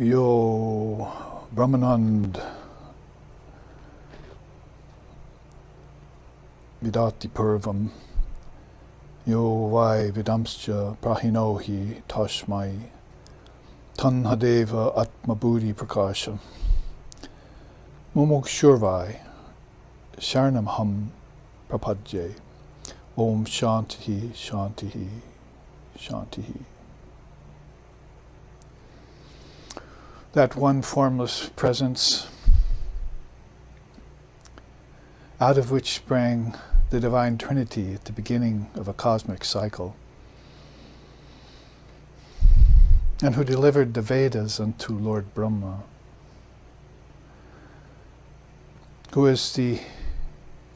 Yo Brahmanand Vidati Purvam Yo Vai Vidamscha Prahinohi Tashmai Tanhadeva Atmabudhi Prakasha Mumukshurvai Sharanam Ham Prapadje Om Shantihi Shantihi Shantihi. That one formless presence out of which sprang the Divine Trinity at the beginning of a cosmic cycle, and who delivered the Vedas unto Lord Brahma, who is the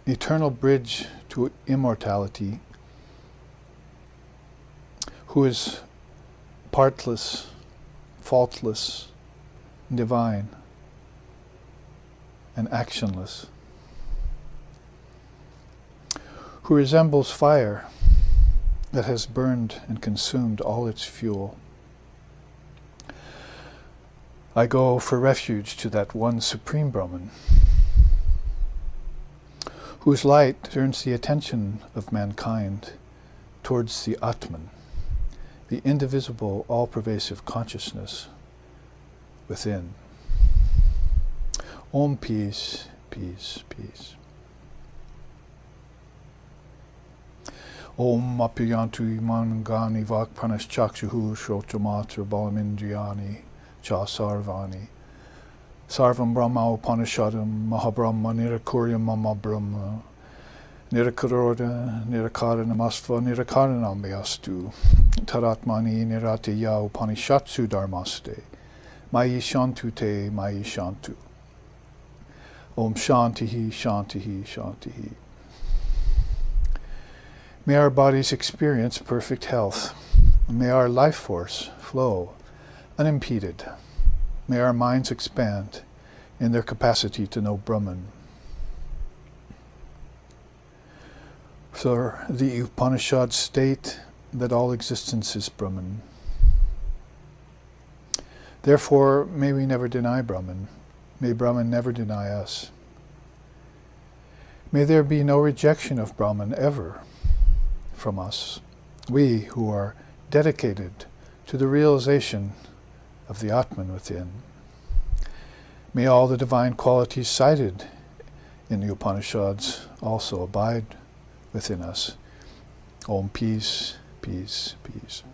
eternal bridge to immortality, who is partless, faultless, divine, and actionless, who resembles fire that has burned and consumed all its fuel. I go for refuge to that one Supreme Brahman, whose light turns the attention of mankind towards the Atman, the indivisible, all-pervasive consciousness within. Om peace, peace, peace. Om apyantu imangani vakpranaschakshuhu shrotamatra balamindriyani cha sarvani. Sarvam Brahma Upanishadam Mahabrahma Nirakuryam Mama Brahma Nirakuroda Nirakara Namasva Nirakaranamyastu Taratmani Niratya Upanishatsu Dharmaste Mayi Shantu Te Mayi Shantu. Om Shantihi Shantihi Shantihi. May our bodies experience perfect health. May our life force flow unimpeded. May our minds expand in their capacity to know Brahman. For the Upanishads state that all existence is Brahman. Therefore, may we never deny Brahman. May Brahman never deny us. May there be no rejection of Brahman ever from us, we who are dedicated to the realization of the Atman within. May all the divine qualities cited in the Upanishads also abide within us. Om peace, peace, peace.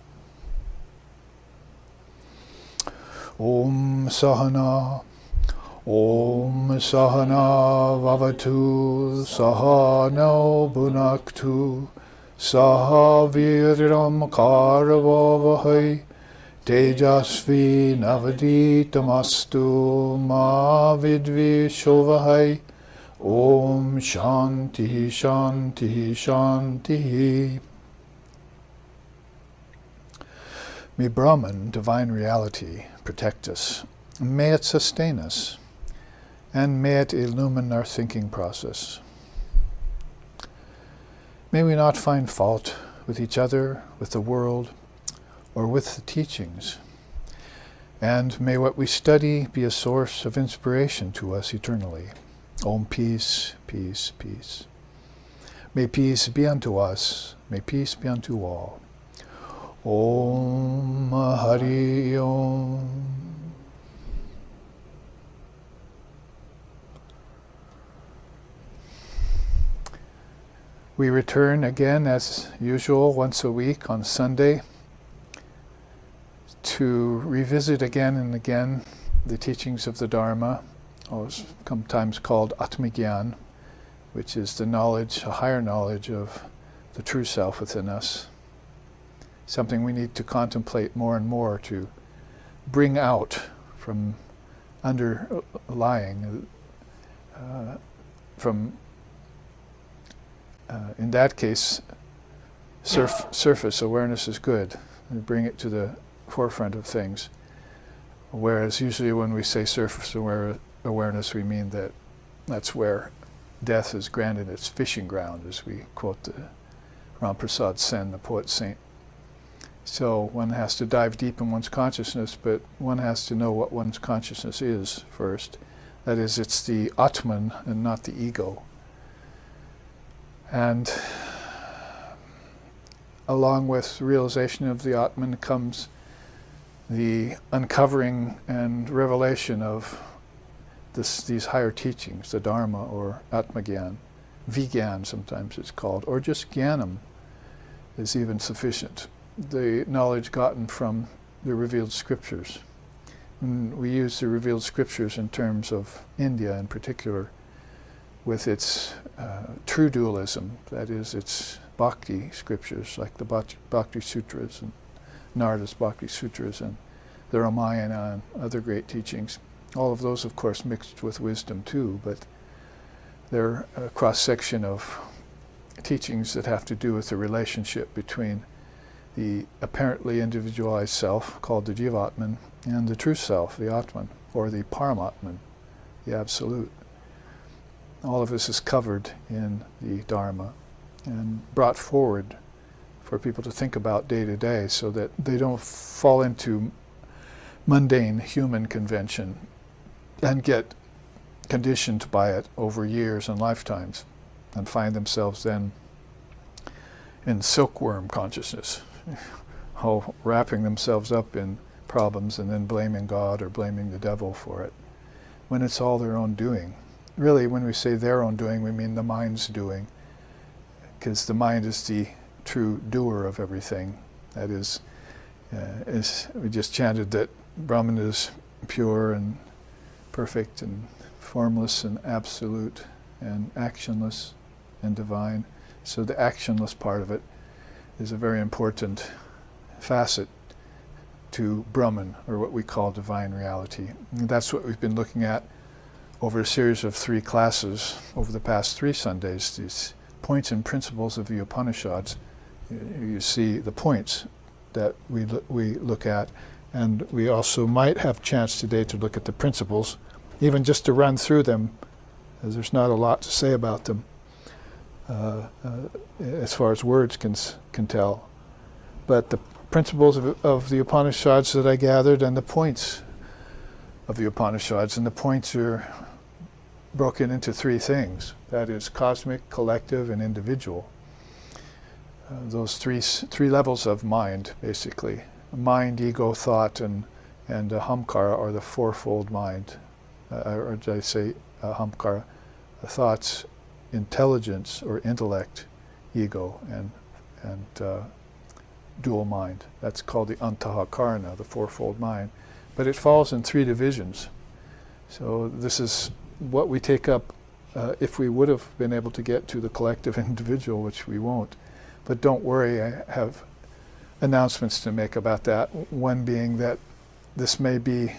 Om Sahana Vavatu Sahano Bhunaktu Saha Virram Karavavahai Tejasvi Navaditamastu Ma Vidvishovahai. Om Shanti Shanti Shanti. May Brahman, divine reality, protect us. May it sustain us, and may it illumine our thinking process. May we not find fault with each other, with the world, or with the teachings. And may what we study be a source of inspiration to us eternally. Om peace, peace, peace. May peace be unto us. May peace be unto all. Om Hari Om. We return again as usual once a week on Sunday to revisit again and again the teachings of the Dharma, sometimes called Atmagyan, which is the knowledge, a higher knowledge of the true self within us. Something we need to contemplate more and more to bring out from underlying, in that case, surface awareness is good. We bring it to the forefront of things. Whereas usually when we say surface awareness, we mean that that's where death is granted its fishing ground, as we quote the Ramprasad Sen, the poet saint, So one has to dive deep in one's consciousness, but one has to know what one's consciousness is first. That is, it's the Atman and not the ego. And along with realization of the Atman comes the uncovering and revelation of these higher teachings, the Dharma or Atmagyan, Vigyan sometimes it's called, or just Jnanam is even sufficient. The knowledge gotten from the revealed scriptures. And we use the revealed scriptures in terms of India in particular, with its true dualism, that is, its bhakti scriptures, like the Bhakti Sutras and Narada's Bhakti Sutras and the Ramayana and other great teachings. All of those, of course, mixed with wisdom too, but they're a cross-section of teachings that have to do with the relationship between the apparently individualized self, called the Jivatman, and the true self, the Atman, or the Paramatman, the Absolute. All of this is covered in the Dharma and brought forward for people to think about day to day so that they don't fall into mundane human convention and get conditioned by it over years and lifetimes and find themselves then in silkworm consciousness, wrapping themselves up in problems and then blaming God or blaming the devil for it, when it's all their own doing. Really, when we say their own doing, we mean the mind's doing, because the mind is the true doer of everything. That is, we just chanted that Brahman is pure and perfect and formless and absolute and actionless and divine. So the actionless part of it is a very important facet to Brahman, or what we call divine reality. And that's what we've been looking at over a series of 3 classes over the past 3 Sundays, these points and principles of the Upanishads. You see the points that we look at, and we also might have a chance today to look at the principles, even just to run through them, as there's not a lot to say about them as far as words can tell. But the principles of the Upanishads that I gathered, and the points of the Upanishads, and the points are broken into 3 things. That is cosmic, collective, and individual. Those three levels of mind, basically. Mind, ego, thought, and ahamkara are the fourfold mind. Or did I say ahamkara? Thoughts, intelligence, or intellect, ego, and dual mind. That's called the antahakarana, the fourfold mind. But it falls in 3 divisions. So this is what we take up if we would have been able to get to the collective individual, which we won't. But don't worry, I have announcements to make about that. One being that this may be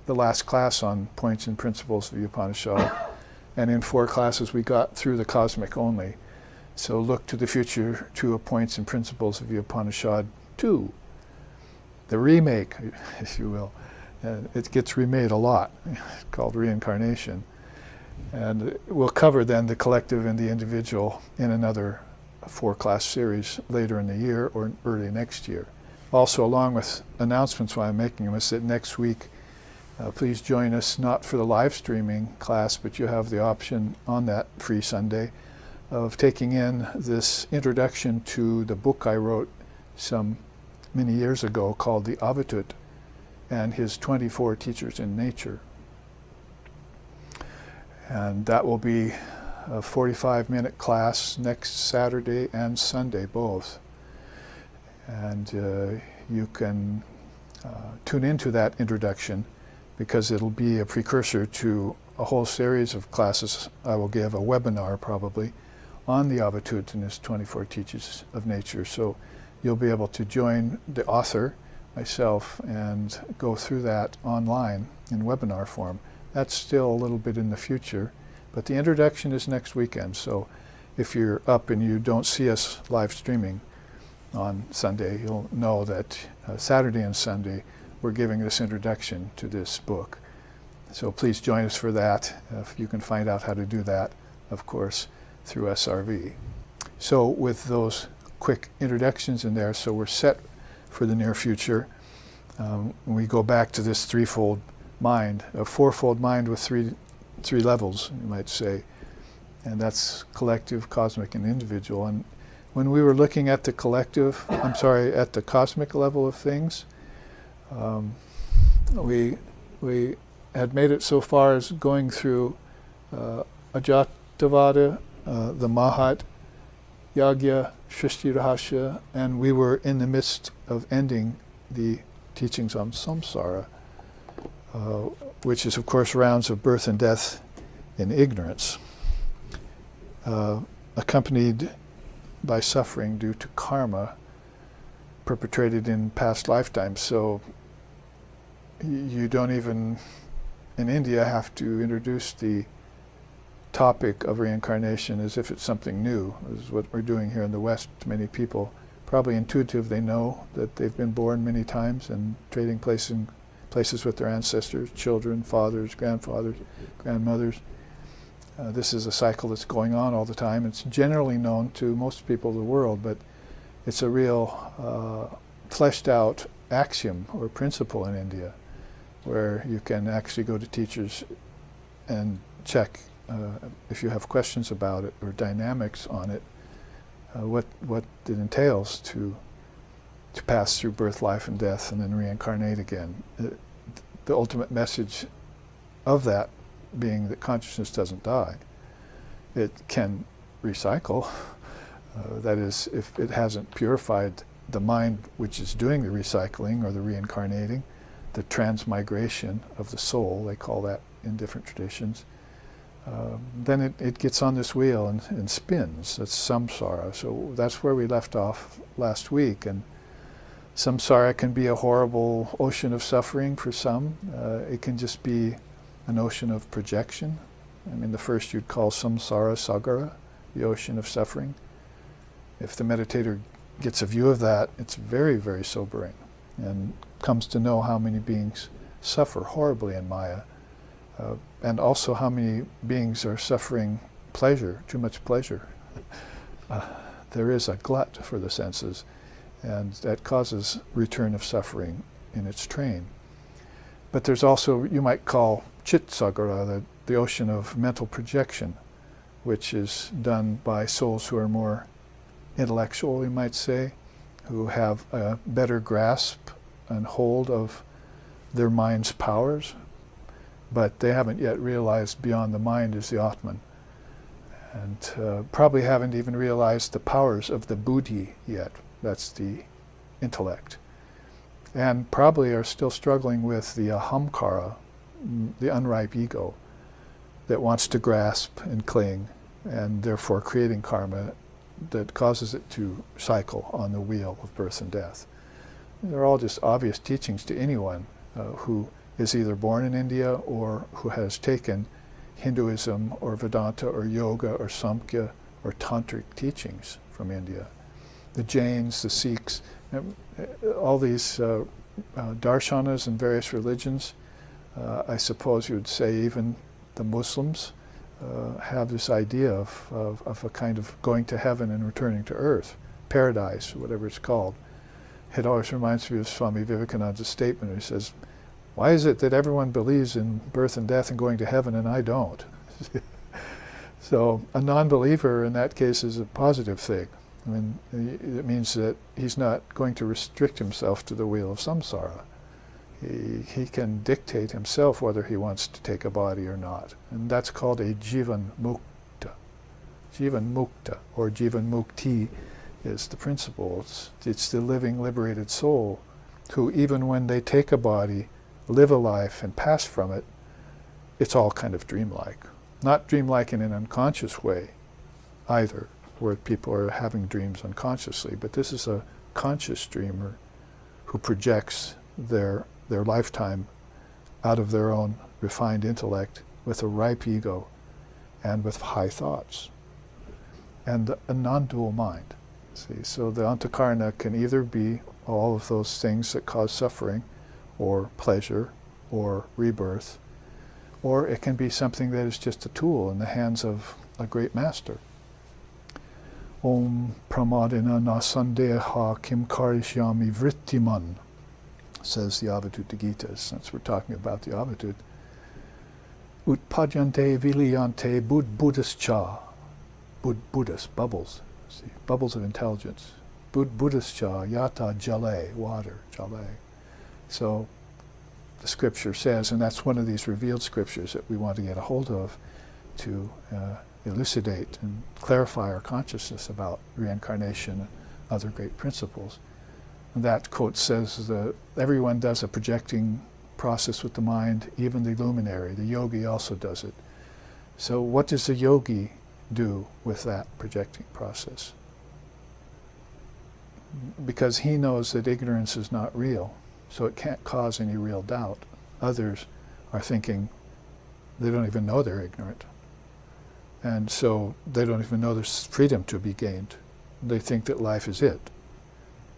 the last class on points and principles of the Upanishad. And in 4 classes we got through the cosmic only. So look to the future to points and principles of the Upanishad 2. The remake, if you will. It gets remade a lot. It's called Reincarnation. And we'll cover then the collective and the individual in another 4-class series later in the year or early next year. Also, along with announcements while I'm making them, is that next week, please join us, not for the live streaming class, but you have the option on that free Sunday of taking in this introduction to the book I wrote some many years ago called The Advaita and his 24 teachers in nature. And that will be a 45-minute class next Saturday and Sunday both. And you can tune into that introduction, because it'll be a precursor to a whole series of classes. I will give a webinar probably on the Advaita and his 24 teachers of nature. So you'll be able to join the author, myself, and go through that online in webinar form. That's still a little bit in the future, but the introduction is next weekend. So if you're up and you don't see us live streaming on Sunday, you'll know that Saturday and Sunday we're giving this introduction to this book. So please join us for that. If you can find out how to do that, of course, through SRV. So with those quick introductions in there, so we're set for the near future. We go back to this threefold mind, a fourfold mind with three levels, you might say, and that's collective, cosmic, and individual. And when we were looking at the collective, at the cosmic level of things, we had made it so far as going through Ajatavada, the Mahat, Yagya, Shrishti Rahasya, and we were in the midst of ending the teachings on samsara, which is, of course, rounds of birth and death in ignorance, accompanied by suffering due to karma perpetrated in past lifetimes. So you don't even, in India, have to introduce the topic of reincarnation as if it's something new. This is what we're doing here in the West. Many people, probably intuitive, they know that they've been born many times and trading places with their ancestors, children, fathers, grandfathers, grandmothers. This is a cycle that's going on all the time. It's generally known to most people of the world, but it's a real fleshed out axiom or principle in India, where you can actually go to teachers and check if you have questions about it or dynamics on it, what it entails to pass through birth, life, and death, and then reincarnate again. The ultimate message of that being that consciousness doesn't die. It can recycle. That is, if it hasn't purified the mind which is doing the recycling or the reincarnating, the transmigration of the soul, they call that in different traditions, then it gets on this wheel and spins. That's samsara. So that's where we left off last week. And samsara can be a horrible ocean of suffering for some. It can just be an ocean of projection. I mean, the first you'd call samsara sagara, the ocean of suffering. If the meditator gets a view of that, it's very, very sobering, and comes to know how many beings suffer horribly in Maya, and also how many beings are suffering pleasure, too much pleasure. There is a glut for the senses, and that causes return of suffering in its train. But there's also, you might call Chit Sagara, the ocean of mental projection, which is done by souls who are more intellectual, we might say, who have a better grasp and hold of their mind's powers, but they haven't yet realized beyond the mind is the Atman, and probably haven't even realized the powers of the buddhi yet. That's the intellect, and probably are still struggling with the ahamkara, the unripe ego that wants to grasp and cling, and therefore creating karma that causes it to cycle on the wheel of birth and death. They're all just obvious teachings to anyone who is either born in India or who has taken Hinduism or Vedanta or yoga or Samkhya or tantric teachings from India. The Jains, the Sikhs, all these darshanas and various religions, I suppose you would say even the Muslims, have this idea of a kind of going to heaven and returning to earth, paradise, whatever it's called. It always reminds me of Swami Vivekananda's statement. He says, "Why is it that everyone believes in birth and death and going to heaven and I don't?" So a non-believer in that case is a positive thing. I mean, it means that he's not going to restrict himself to the wheel of samsara. He can dictate himself whether he wants to take a body or not. And that's called a jivan mukta. Jivan mukta, or jivan mukti, is the principle. It's the living, liberated soul who, even when they take a body, live a life, and pass from it, it's all kind of dreamlike. Not dreamlike in an unconscious way either, where people are having dreams unconsciously, but this is a conscious dreamer who projects their lifetime out of their own refined intellect with a ripe ego and with high thoughts and a non-dual mind. See, so the antakarna can either be all of those things that cause suffering or pleasure or rebirth, or it can be something that is just a tool in the hands of a great master. Om pramadena nasandeha kim karishyami vrittiman, says the Advaita Gita, since we're talking about the Advaita. Utpadyante viliyante buddhascha, Buddhas, bubbles, see, bubbles of intelligence. Buddhascha yata jale, water, jale. So the scripture says, and that's one of these revealed scriptures that we want to get a hold of to elucidate and clarify our consciousness about reincarnation and other great principles. And that quote says that everyone does a projecting process with the mind, even the luminary. The yogi also does it. So what does the yogi do with that projecting process? Because he knows that ignorance is not real, so it can't cause any real doubt. Others are thinking they don't even know they're ignorant. And so they don't even know there's freedom to be gained. They think that life is it.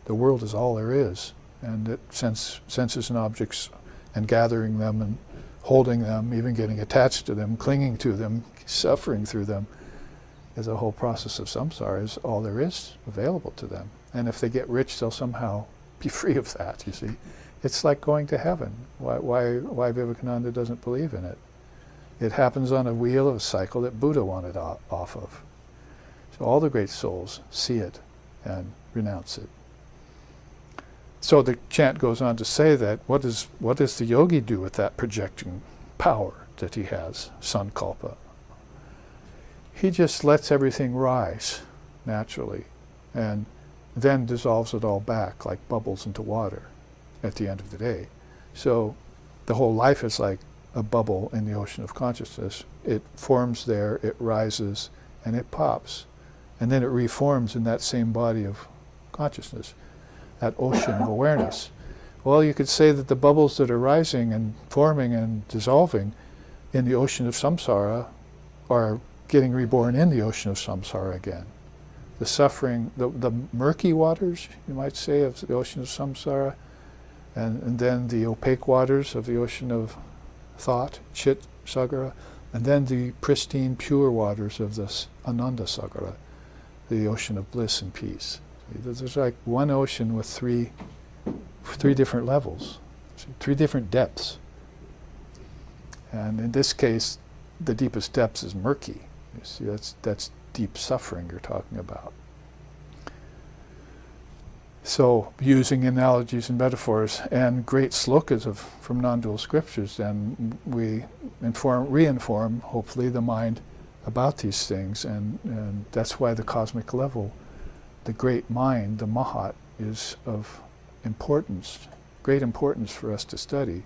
The world is all there is, and that senses and objects and gathering them and holding them, even getting attached to them, clinging to them, suffering through them, is a whole process of samsara, is all there is available to them. And if they get rich, they'll somehow be free of that, you see. It's like going to heaven. Why Vivekananda doesn't believe in it? It happens on a wheel of a cycle that Buddha wanted off of. So all the great souls see it and renounce it. So the chant goes on to say that what does the yogi do with that projecting power that he has, sankalpa? He just lets everything rise naturally and then dissolves it all back like bubbles into water at the end of the day. So the whole life is like a bubble in the ocean of consciousness. It forms there, it rises, and it pops. And then it reforms in that same body of consciousness, that ocean of awareness. Well, you could say that the bubbles that are rising and forming and dissolving in the ocean of samsara are getting reborn in the ocean of samsara again. The suffering, the murky waters, you might say, of the ocean of samsara, and then the opaque waters of the ocean of thought, chit, sagara, and then the pristine, pure waters of this ananda sagara, the ocean of bliss and peace. There's like one ocean with three different levels, three different depths. And in this case, the deepest depths is murky. You see, that's deep suffering you're talking about. So, using analogies and metaphors and great slokas from non-dual scriptures, then we re-inform, hopefully, the mind about these things, and that's why the cosmic level, the great mind, the Mahat, is of importance, great importance for us to study.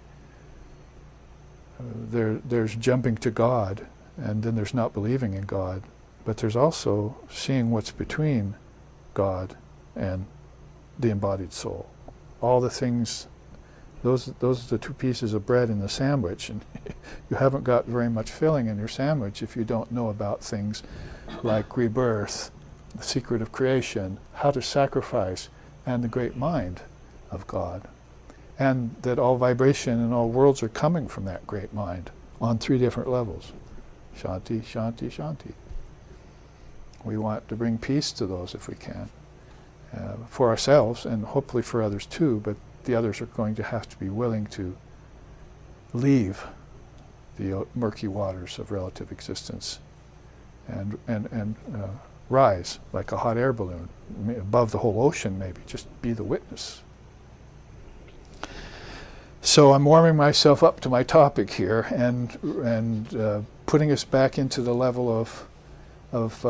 There's jumping to God, and then there's not believing in God, but there's also seeing what's between God and the embodied soul. All the things, those are the two pieces of bread in the sandwich, and you haven't got very much filling in your sandwich if you don't know about things like rebirth, the secret of creation, how to sacrifice, and the great mind of God. And that all vibration and all worlds are coming from that great mind on three different levels. Shanti, Shanti, Shanti. We want to bring peace to those if we can, for ourselves and hopefully for others too, but the others are going to have to be willing to leave the murky waters of relative existence and rise like a hot air balloon above the whole ocean, maybe, just be the witness. So I'm warming myself up to my topic here and putting us back into the level of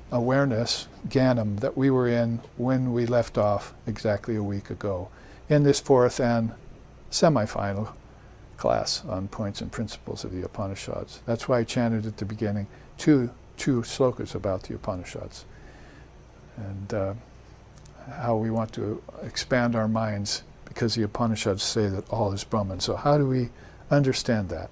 awareness, Gyanam, that we were in when we left off exactly a week ago in this fourth and semi-final class on points and principles of the Upanishads. That's why I chanted at the beginning two slokas about the Upanishads and how we want to expand our minds, because the Upanishads say that all is Brahman. So how do we understand that?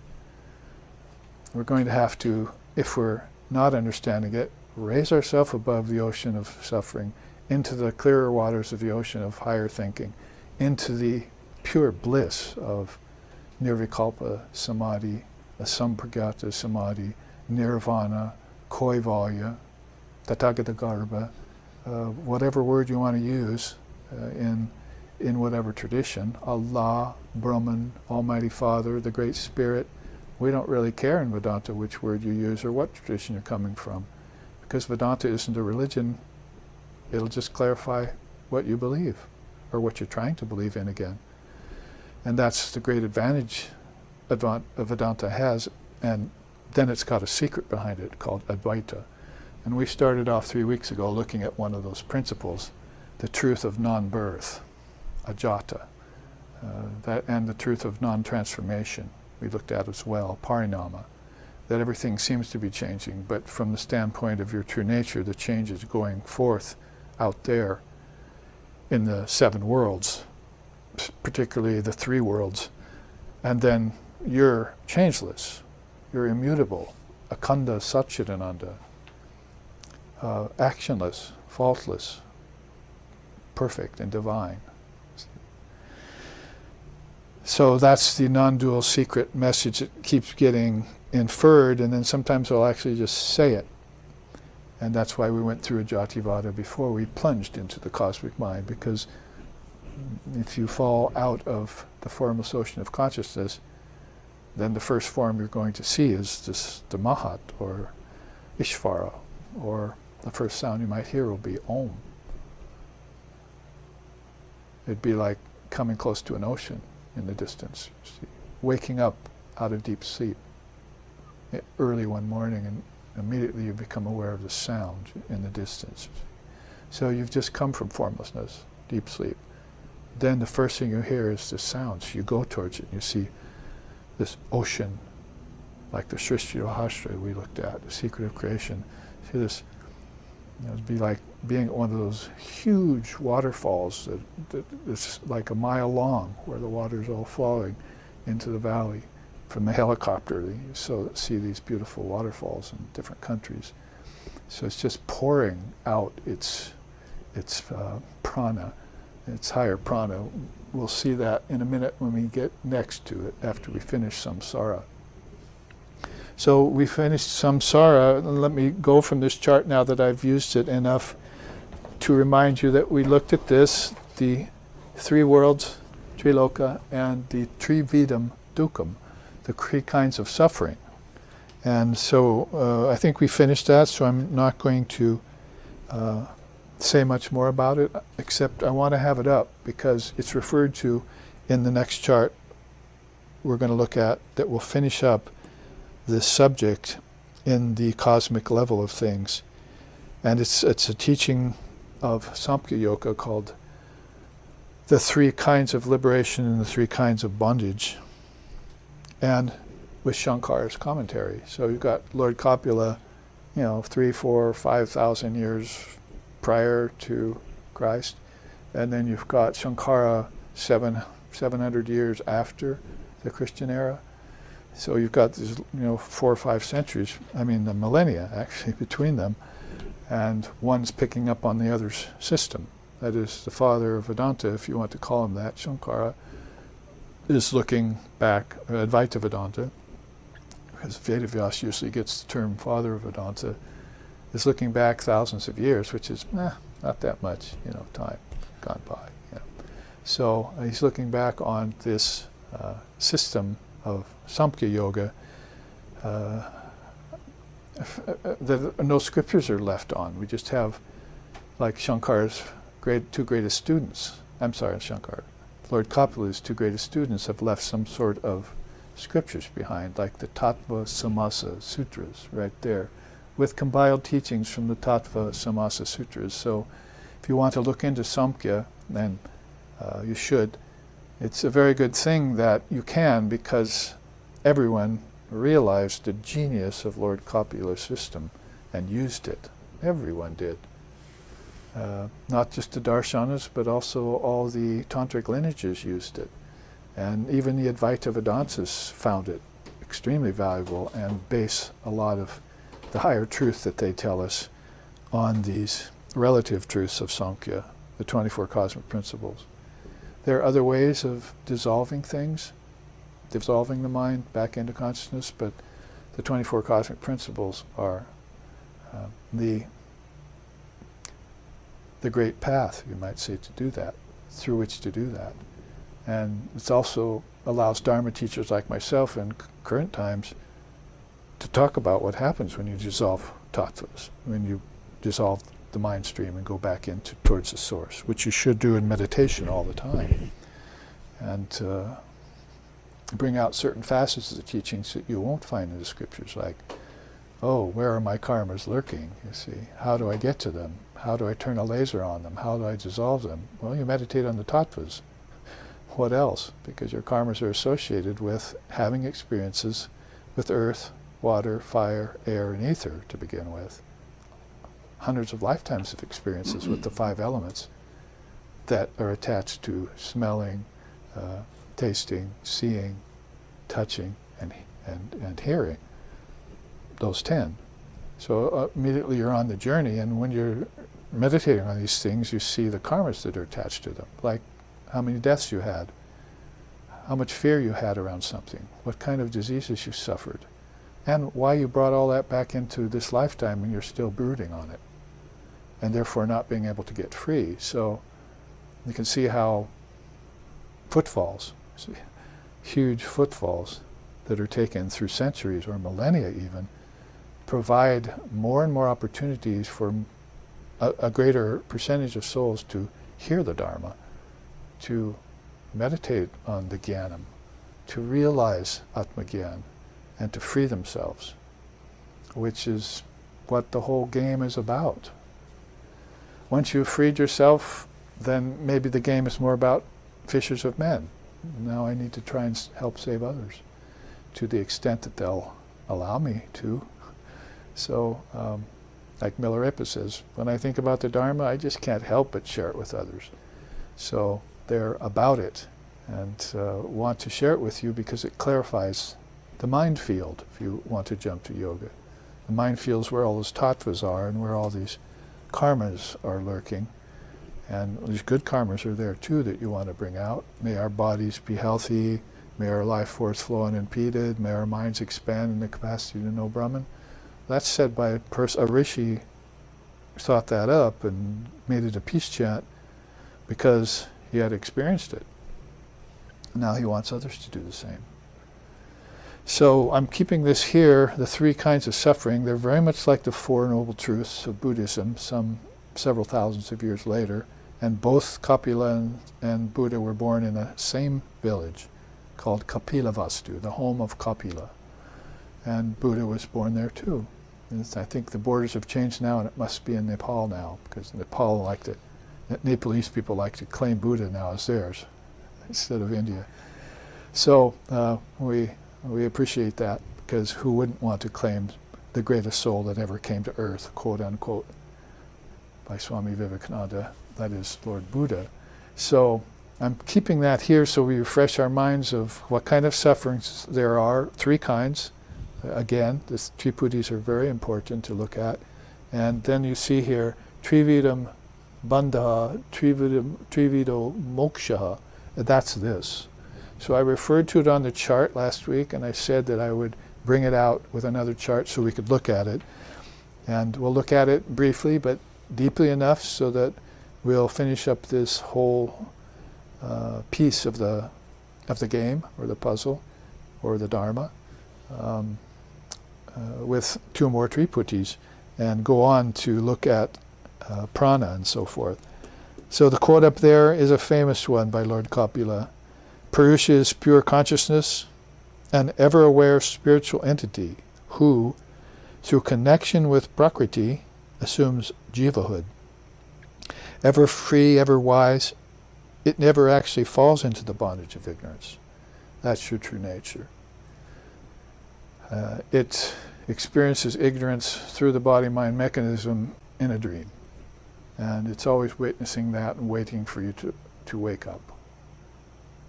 We're going to have to, if we're not understanding it, raise ourselves above the ocean of suffering into the clearer waters of the ocean of higher thinking, into the pure bliss of nirvikalpa samadhi, asampragata samadhi, nirvana, koivalya, tathagata garbha, whatever word you want to use in whatever tradition, Allah, Brahman, Almighty Father, the Great Spirit. We don't really care in Vedanta which word you use or what tradition you're coming from, because Vedanta isn't a religion. It'll just clarify what you believe, or what you're trying to believe in again. And that's the great advantage Vedanta has, and then it's got a secret behind it called Advaita. And we started off 3 weeks ago looking at one of those principles, the truth of non-birth, ajata, and the truth of non-transformation we looked at as well, parinama, that everything seems to be changing, but from the standpoint of your true nature, the change is going forth out there in the 7 worlds, particularly the 3 worlds. And then you're changeless, you're immutable, akanda satchidananda, actionless, faultless, perfect and divine. So that's the non-dual secret message that keeps getting inferred, and then sometimes I'll actually just say it. And that's why we went through Ajativada before we plunged into the cosmic mind, because if you fall out of the formless ocean of consciousness, then the first form you're going to see is the Mahat, or Ishvara, or the first sound you might hear will be Om. It'd be like coming close to an ocean in the distance, waking up out of deep sleep early one morning, and immediately you become aware of the sound in the distance. So you've just come from formlessness, deep sleep. Then the first thing you hear is the sounds. You go towards it and you see this ocean, like the Srishti Rahasya we looked at, the secret of creation. See this, it'd be like being at one of those huge waterfalls that is like a mile long, where the water's all flowing into the valley. From the helicopter, you see these beautiful waterfalls in different countries. So it's just pouring out its prana, its higher prana. We'll see that in a minute when we get next to it, after we finish samsara. So we finished samsara, and let me go from this chart now that I've used it enough to remind you that we looked at this, the 3 worlds, Triloka, and the Trividam Dukkam, the 3 kinds of suffering. And so I think we finished that, so I'm not going to say much more about it, except I want to have it up because it's referred to in the next chart we're going to look at, that will finish up this subject in the cosmic level of things. And it's a teaching of Samkhya Yoga called the 3 kinds of liberation and the 3 kinds of bondage, and with Shankara's commentary. So you've got Lord Kapila, 3, 4, 5,000 years prior to Christ, and then you've got Shankara 700 years after the Christian era. So you've got these, 4 or 5 centuries, the millennia actually between them, and one's picking up on the other's system. That is, the father of Vedanta, if you want to call him that, Shankara, is looking back, Advaita Vedanta, because Vedavyas usually gets the term father of Vedanta, is looking back thousands of years, which is not that much, time gone by. So he's looking back on this system of Samkhya Yoga that no scriptures are left on. We just have, like Shankara's 2 greatest students. Shankara. Lord Kapila's 2 greatest students have left some sort of scriptures behind, like the Tattva Samasa Sutras right there, with compiled teachings from the Tattva Samasa Sutras. So if you want to look into Samkhya, then you should. It's a very good thing that you can, because everyone realized the genius of Lord Kapila's system and used it. Everyone did. Not just the darshanas, but also all the tantric lineages used it. And even the Advaita Vedantas found it extremely valuable and base a lot of the higher truth that they tell us on these relative truths of Samkhya, the 24 cosmic principles. There are other ways of dissolving things, dissolving the mind back into consciousness, but the 24 cosmic principles are the the great path, you might say, to do that, through which to do that. And it also allows Dharma teachers like myself in current times to talk about what happens when you dissolve tattvas, when you dissolve the mind stream and go back towards the source, which you should do in meditation all the time. And bring out certain facets of the teachings that you won't find in the scriptures, like, oh, where are my karmas lurking, you see? How do I get to them? How do I turn a laser on them? How do I dissolve them? Well, you meditate on the tattvas. What else? Because your karmas are associated with having experiences with earth, water, fire, air, and ether to begin with. Hundreds of lifetimes of experiences with the 5 elements that are attached to smelling, tasting, seeing, touching, and hearing. Those 10. So immediately you're on the journey, and when you're meditating on these things, you see the karmas that are attached to them, like how many deaths you had, how much fear you had around something, what kind of diseases you suffered, and why you brought all that back into this lifetime and you're still brooding on it, and therefore not being able to get free. So you can see how footfalls, huge footfalls that are taken through centuries or millennia even, provide more and more opportunities for a greater percentage of souls to hear the Dharma, to meditate on the Jnanam, to realize Atma-Gyan, and to free themselves, which is what the whole game is about. Once you've freed yourself, then maybe the game is more about fishers of men. Now I need to try and help save others to the extent that they'll allow me to. So, like Milarepa says, when I think about the Dharma, I just can't help but share it with others. So they're about it and want to share it with you because it clarifies the mind field, if you want to jump to yoga. The mind field's where all those tattvas are and where all these karmas are lurking. And these good karmas are there too that you want to bring out. May our bodies be healthy, may our life force flow unimpeded, may our minds expand in the capacity to know Brahman. That's said by a rishi who thought that up and made it a peace chant because he had experienced it. Now he wants others to do the same. So I'm keeping this here, the 3 kinds of suffering. They're very much like the 4 Noble Truths of Buddhism, several thousands of years later. And both Kapila and Buddha were born in the same village called Kapilavastu, the home of Kapila. And Buddha was born there too. And I think the borders have changed now, and it must be in Nepal now, because Nepalese people like to claim Buddha now as theirs instead of India. So we appreciate that, because who wouldn't want to claim the greatest soul that ever came to earth, quote unquote, by Swami Vivekananda, that is Lord Buddha. So I'm keeping that here so we refresh our minds of what kind of sufferings there are, 3 kinds. Again, the Triputis are very important to look at. And then you see here, Trividam Bandha, Trivido Moksha, that's this. So I referred to it on the chart last week, and I said that I would bring it out with another chart so we could look at it. And we'll look at it briefly, but deeply enough so that we'll finish up this whole piece of the game, or the puzzle, or the Dharma, with 2 more Triputis, and go on to look at prana and so forth. So the quote up there is a famous one by Lord Kapila. Purusha is pure consciousness, an ever-aware spiritual entity who, through connection with Prakriti, assumes jivahood. Ever free, ever wise, it never actually falls into the bondage of ignorance. That's your true nature. It experiences ignorance through the body-mind mechanism in a dream. And it's always witnessing that and waiting for you to wake up.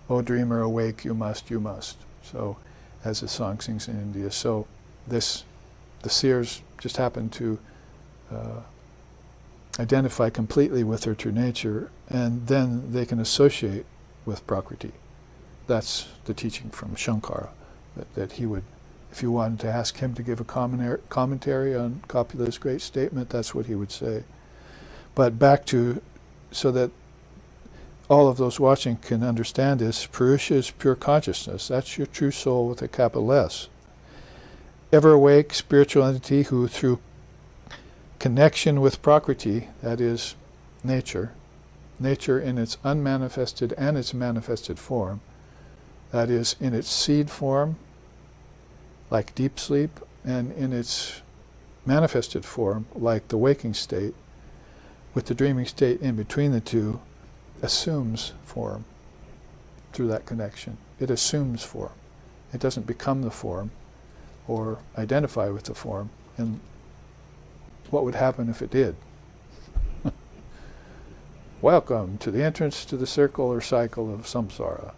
O dreamer, awake, you must, you must. So, as the song sings in India. So, the seers just happen to identify completely with their true nature, and then they can associate with Prakriti. That's the teaching from Shankara, that he would, if you wanted to ask him to give a commentary on Kapila's great statement, that's what he would say. But back to, so that all of those watching can understand this, Purusha is pure consciousness. That's your true soul with a capital S. Ever awake spiritual entity who, through connection with Prakriti, that is nature in its unmanifested and its manifested form, that is in its seed form, like deep sleep, and in its manifested form, like the waking state, with the dreaming state in between the two, assumes form through that connection. It assumes form. It doesn't become the form or identify with the form. And what would happen if it did? Welcome to the entrance to the circle or cycle of samsara.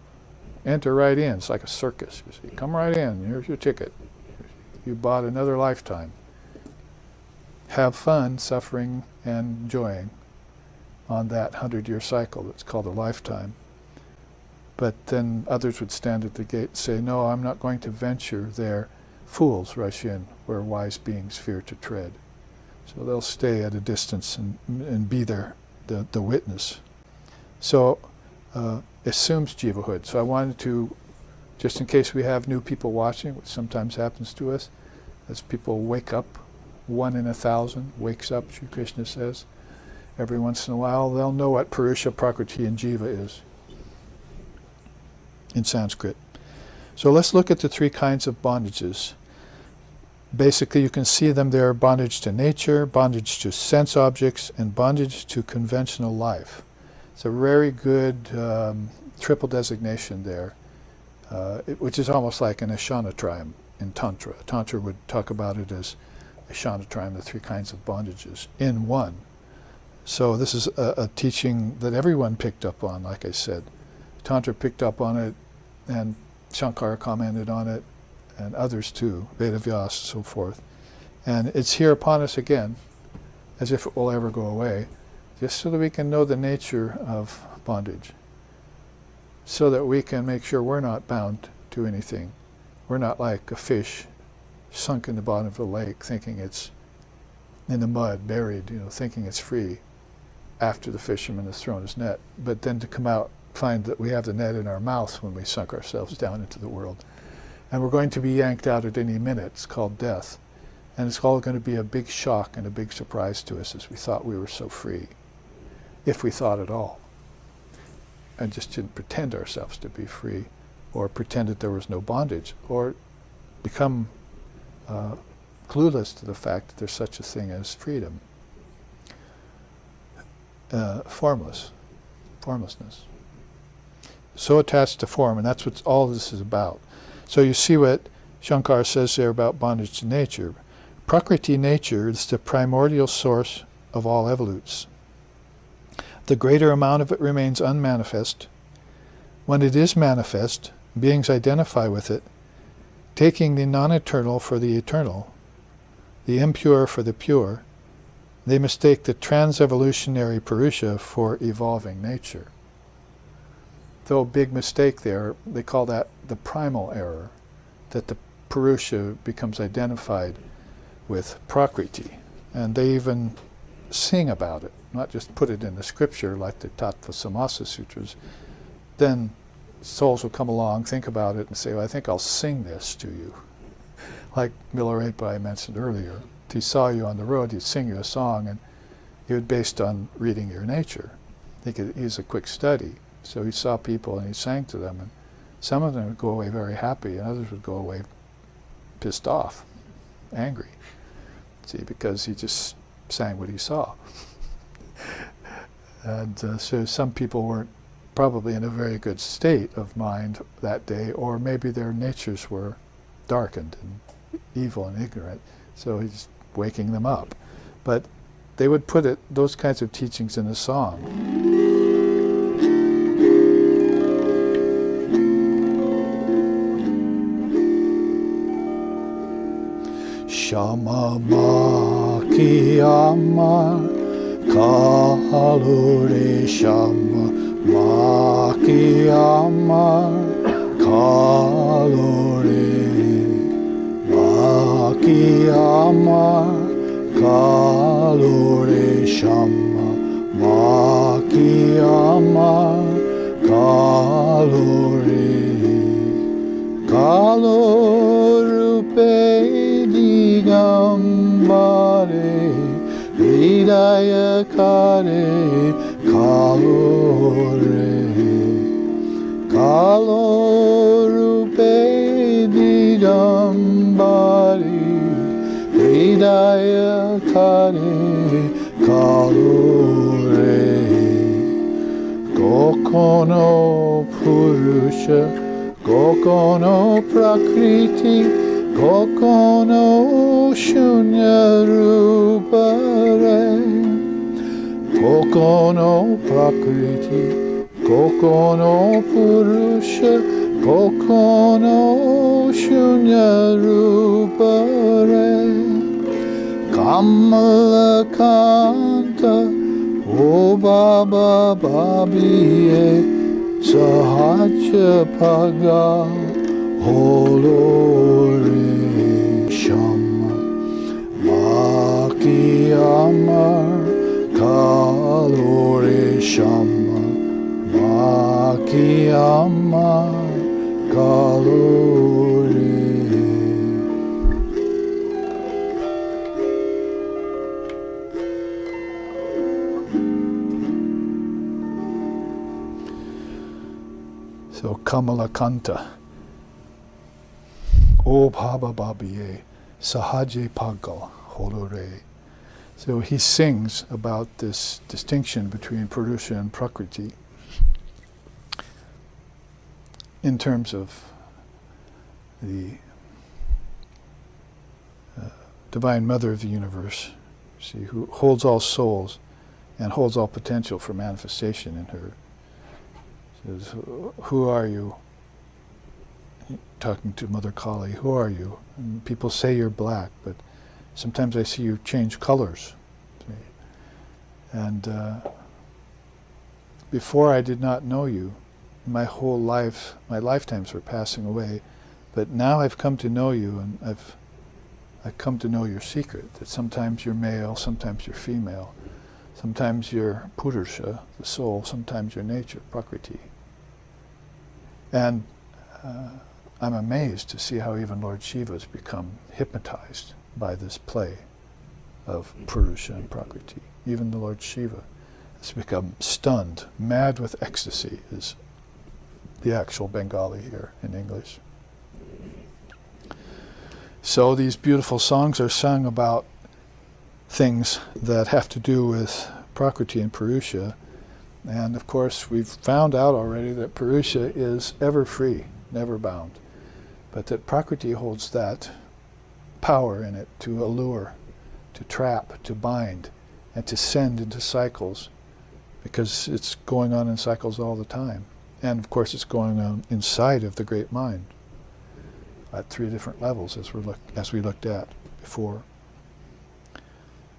Enter right in. It's like a circus. You see, come right in. Here's your ticket. You bought another lifetime. Have fun suffering and enjoying on that 100-year cycle that's called a lifetime. But then others would stand at the gate and say, no, I'm not going to venture there. Fools rush in where wise beings fear to tread. So they'll stay at a distance and be there, the witness. So assumes jivahood. So I wanted to, just in case we have new people watching, which sometimes happens to us, as people wake up, 1 in 1,000 wakes up, Sri Krishna says. Every once in a while, they'll know what Purusha, Prakriti, and Jiva is in Sanskrit. So let's look at the 3 kinds of bondages. Basically, you can see them there: bondage to nature, bondage to sense objects, and bondage to conventional life. It's a very good triple designation there, which is almost like an Ashana-trium in Tantra. Tantra would talk about it as Ashana-trium, the 3 kinds of bondages, in one. So this is a teaching that everyone picked up on, like I said. Tantra picked up on it, and Shankara commented on it, and others too, Vedavyas and so forth. And it's here upon us again, as if it will ever go away, just so that we can know the nature of bondage, so that we can make sure we're not bound to anything. We're not like a fish sunk in the bottom of the lake, thinking it's in the mud, buried, thinking it's free after the fisherman has thrown his net. But then to come out, find that we have the net in our mouth when we sunk ourselves down into the world. And we're going to be yanked out at any minute. It's called death. And it's all going to be a big shock and a big surprise to us, as we thought we were so free, if we thought at all. And just didn't pretend ourselves to be free, or pretend that there was no bondage, or become clueless to the fact that there's such a thing as freedom. Formlessness. So attached to form, and that's what all this is about. So you see what Shankara says there about bondage to nature. Prakriti nature is the primordial source of all evolutes. The greater amount of it remains unmanifest. When it is manifest, beings identify with it, taking the non-eternal for the eternal, the impure for the pure. They mistake the trans-evolutionary Purusha for evolving nature. Though a big mistake there, they call that the primal error, that the Purusha becomes identified with Prakriti. And they even sing about it, not just put it in the scripture like the Tattva Samasa Sutras. Then souls will come along, think about it, and say, well, I think I'll sing this to you. Like Milarepa I mentioned earlier. If he saw you on the road, he'd sing you a song, and it was based on reading your nature. He's a quick study. So he saw people and he sang to them, and some of them would go away very happy, and others would go away pissed off, angry. See, because he just sang what he saw. And so some people weren't probably in a very good state of mind that day, or maybe their natures were darkened and evil and ignorant, so he's waking them up. But they would put those kinds of teachings in a song. Shama Makiyama Kalure Shama Makiyama Kalure Makiyama Kalure Shama Makiyama Kalorupe Digambare Hridaya Kare Kalorupe Digambari Hridaya Kare Kalore Gokono Purusha Gokono Prakriti Gokono Shunya Rupare Gokono Prakriti Gokono Purusha Gokono Shunya Rupare Kamala Kanta O Baba Babiye Sahaja Paga Holore Shama Makiyama Kalore Shama Makiyama Kalore. So Kamalakanta, O Bhava Babiye, Sahaje Pagal Holore. So he sings about this distinction between Purusha and Prakriti in terms of the Divine Mother of the universe, see, who holds all souls and holds all potential for manifestation in her. Says, who are you? Talking to Mother Kali, who are you? And people say you're black, but sometimes I see you change colors. And before I did not know you, my whole life, my lifetimes were passing away, but now I've come to know you, and I've come to know your secret, that sometimes you're male, sometimes you're female, sometimes you're Purusha, the soul, sometimes you're nature, Prakriti. And I'm amazed to see how even Lord Shiva has become hypnotized by this play of Purusha and Prakriti. Even the Lord Shiva has become stunned, mad with ecstasy is the actual Bengali here in English. So these beautiful songs are sung about things that have to do with Prakriti and Purusha. And of course, we've found out already that Purusha is ever free, never bound. But that Prakriti holds that power in it to allure, to trap, to bind, and to send into cycles, because it's going on in cycles all the time. And of course, it's going on inside of the great mind at 3 different levels, as we looked at before.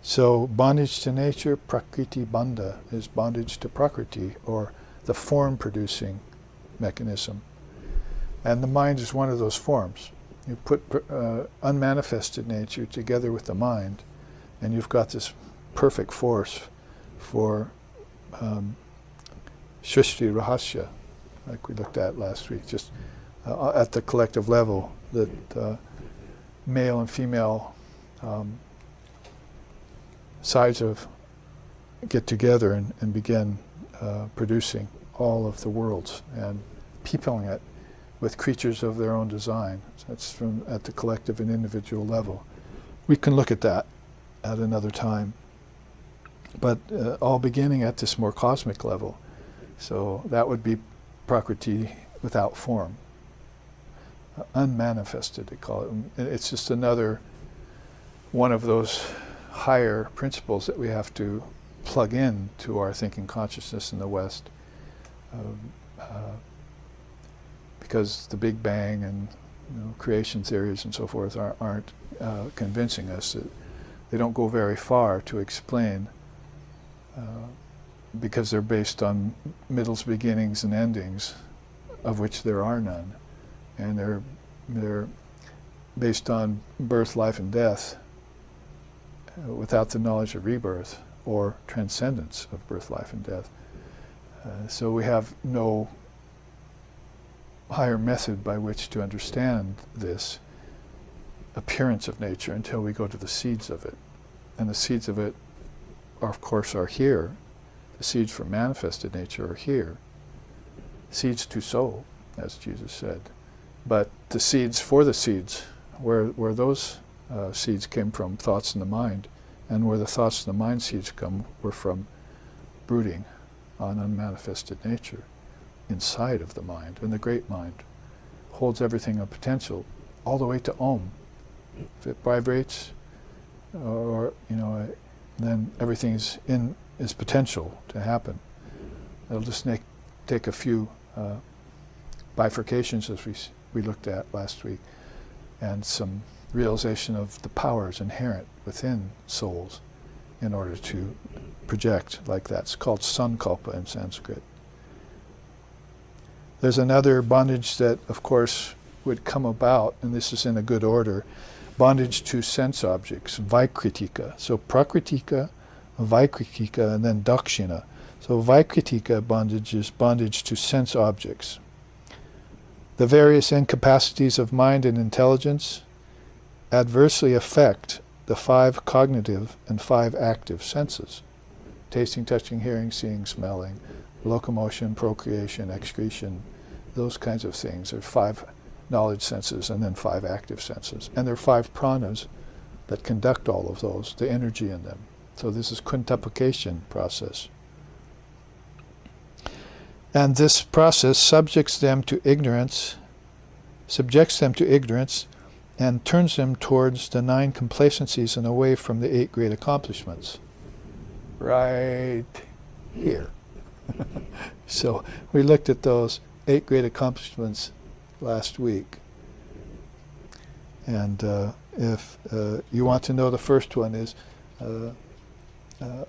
So bondage to nature, Prakriti Bandha, is bondage to Prakriti, or the form-producing mechanism. And the mind is one of those forms. You put unmanifested nature together with the mind, and you've got this perfect force for Shrishti Rahasya, like we looked at last week, just at the collective level, that male and female sides get together and begin producing all of the worlds and peopling it with creatures of their own design. That's from at the collective and individual level. We can look at that at another time, but all beginning at this more cosmic level. So that would be Prakriti without form, unmanifested, they call it. It's just another one of those higher principles that we have to plug in to our thinking consciousness in the West, because the Big Bang and creation theories and so forth aren't convincing us. They don't go very far to explain, because they're based on middles, beginnings, and endings, of which there are none, and they're based on birth, life, and death, without the knowledge of rebirth, or transcendence of birth, life, and death. So we have no higher method by which to understand this appearance of nature until we go to the seeds of it. And the seeds of it, of course, are here. The seeds for manifested nature are here. Seeds to sow, as Jesus said. But the seeds for the seeds, where those seeds came from, thoughts in the mind, and where the thoughts in the mind seeds were from brooding on unmanifested nature inside of the mind. And the great mind holds everything of potential all the way to Om. If it vibrates, or then everything is potential to happen. It'll just take a few bifurcations, as we looked at last week, and some realization of the powers inherent within souls in order to project like that. It's called sankalpa in Sanskrit. There's another bondage that, of course, would come about, and this is in a good order, bondage to sense objects, vaikritika. So prakritika, vaikritika, and then dakshina. So vaikritika bondage is bondage to sense objects. The various incapacities of mind and intelligence adversely affect the 5 cognitive and 5 active senses: tasting, touching, hearing, seeing, smelling, locomotion, procreation, excretion, those kinds of things. There are 5 knowledge senses and then 5 active senses. And there are 5 pranas that conduct all of those, the energy in them. So this is quintuplication process. And this process subjects them to ignorance, and turns them towards the 9 complacencies and away from the 8 great accomplishments. Right here. So we looked at those 8 great accomplishments last week. And if you want to know, the first one is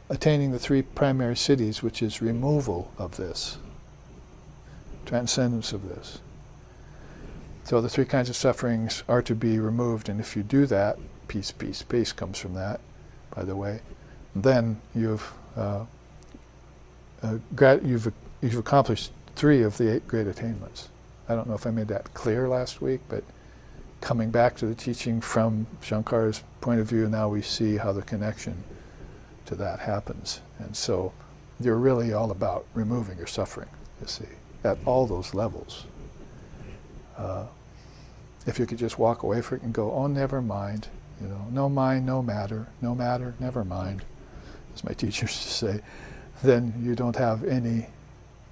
attaining the 3 primary cities, which is removal of this, transcendence of this. So the 3 kinds of sufferings are to be removed, and if you do that, peace, peace, peace comes from that, by the way, then you've accomplished 3 of the 8 great attainments. I don't know if I made that clear last week, but coming back to the teaching from Shankara's point of view, now we see how the connection to that happens. And so you're really all about removing your suffering, you see, at all those levels. If you could just walk away from it and go, oh, never mind, no mind, no matter, never mind, as my teacher used to say, then you don't have any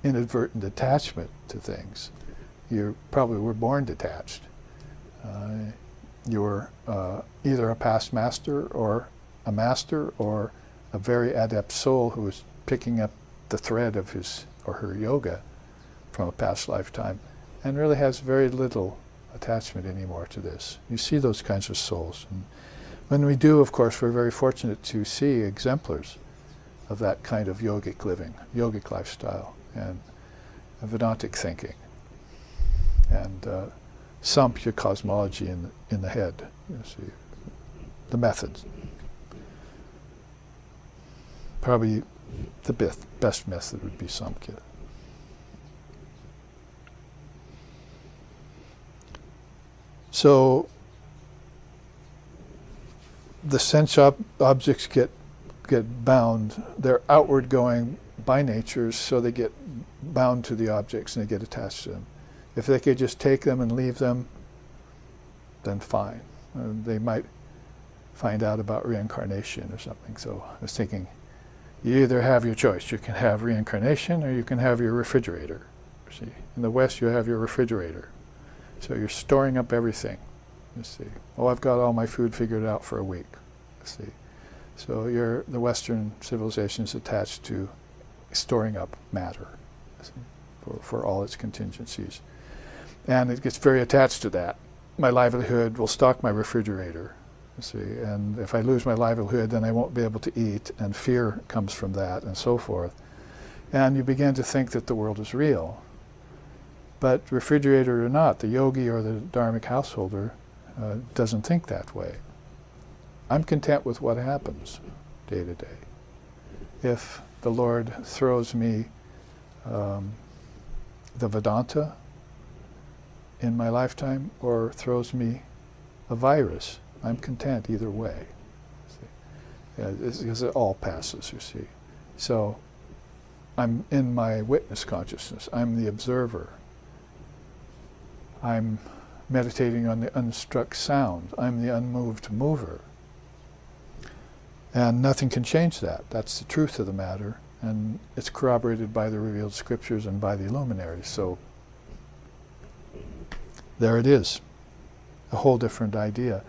inadvertent attachment to things. You probably were born detached. You were either a past master or a very adept soul who was picking up the thread of his or her yoga from a past lifetime and really has very little attachment anymore to this. You see those kinds of souls. And when we do, of course, we're very fortunate to see exemplars of that kind of yogic living, yogic lifestyle, and Vedantic thinking, and Samkhya cosmology in the head. You see, the methods. Probably the best method would be Samkhya. So the sense objects get bound. They're outward going by nature, so they get bound to the objects and they get attached to them. If they could just take them and leave them, then fine. They might find out about reincarnation or something. So I was thinking, you either have your choice. You can have reincarnation or you can have your refrigerator. See, in the West you have your refrigerator. So you're storing up everything, you see. Oh, I've got all my food figured out for a week, you see. So the Western civilization is attached to storing up matter, you see, for all its contingencies. And it gets very attached to that. My livelihood will stock my refrigerator, you see. And if I lose my livelihood, then I won't be able to eat, and fear comes from that, and so forth. And you begin to think that the world is real. But refrigerator or not, the yogi or the dharmic householder doesn't think that way. I'm content with what happens day to day. if the Lord throws me the Vedanta in my lifetime or throws me a virus. I'm content either way. Because it all passes, you see. So I'm in my witness consciousness. I'm the observer. I'm meditating on the unstruck sound. I'm the unmoved mover. And nothing can change that. That's the truth of the matter. And it's corroborated by the revealed scriptures and by the luminaries. So there it is. A whole different idea.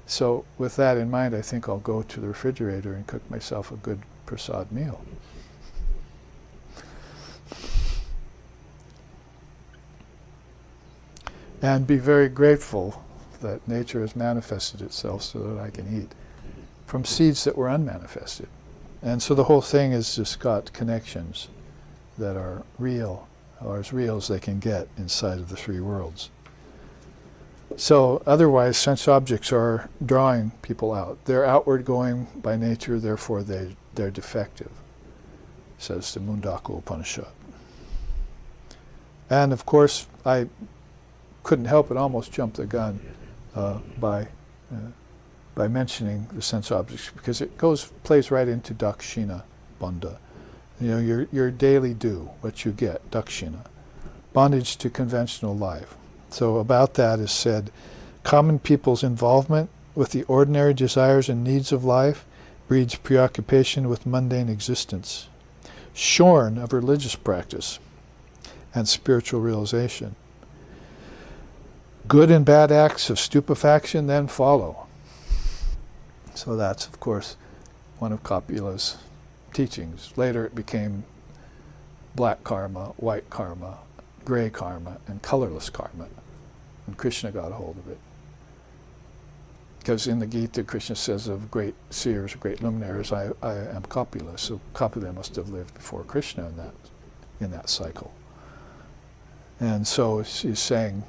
So with that in mind, I think I'll go to the refrigerator and cook myself a good prasad meal. And be very grateful that nature has manifested itself so that I can eat from seeds that were unmanifested. And so the whole thing has just got connections that are real, or as real as they can get inside of the three worlds. So otherwise, sense objects are drawing people out. They're outward going by nature, therefore they're defective, says the Mundaka Upanishad. And of course, I couldn't help but almost jump the gun by mentioning the sense objects, because it plays right into dakshina bandha. You know, your daily due, what you get, dakshina, bondage to conventional life. So about that is said, common people's involvement with the ordinary desires and needs of life breeds preoccupation with mundane existence, shorn of religious practice and spiritual realization. Good and bad acts of stupefaction then follow. So that's, of course, one of Kapil's teachings. Later it became black karma, white karma, gray karma, and colorless karma. And Krishna got a hold of it. Because in the Gita, Krishna says of great seers, great luminaries, I am Kapila. So Kapila must have lived before Krishna in that cycle. And so he's saying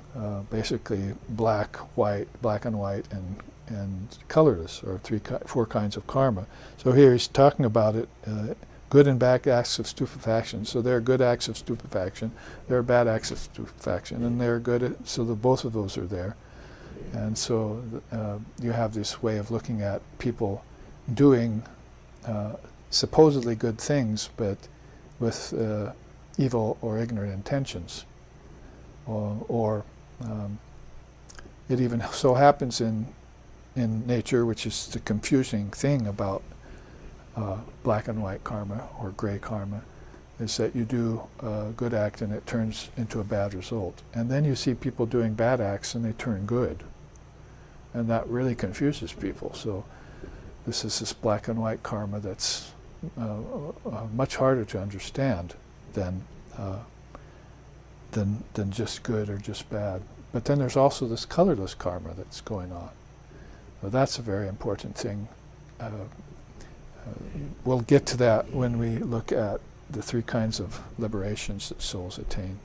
basically black and white, and colorless, or four kinds of karma. So here he's talking about it, good and bad acts of stupefaction. So there are good acts of stupefaction, there are bad acts of stupefaction, and they're good, so both of those are there. And so you have this way of looking at people doing supposedly good things, but with evil or ignorant intentions. Or it even so happens in nature, which is the confusing thing about black and white karma or gray karma, is that you do a good act and it turns into a bad result. And then you see people doing bad acts and they turn good. And that really confuses people. So this is this black and white karma that's much harder to understand than just good or just bad. But then there's also this colorless karma that's going on. So that's a very important thing. We'll get to that when we look at the three kinds of liberations that souls attain.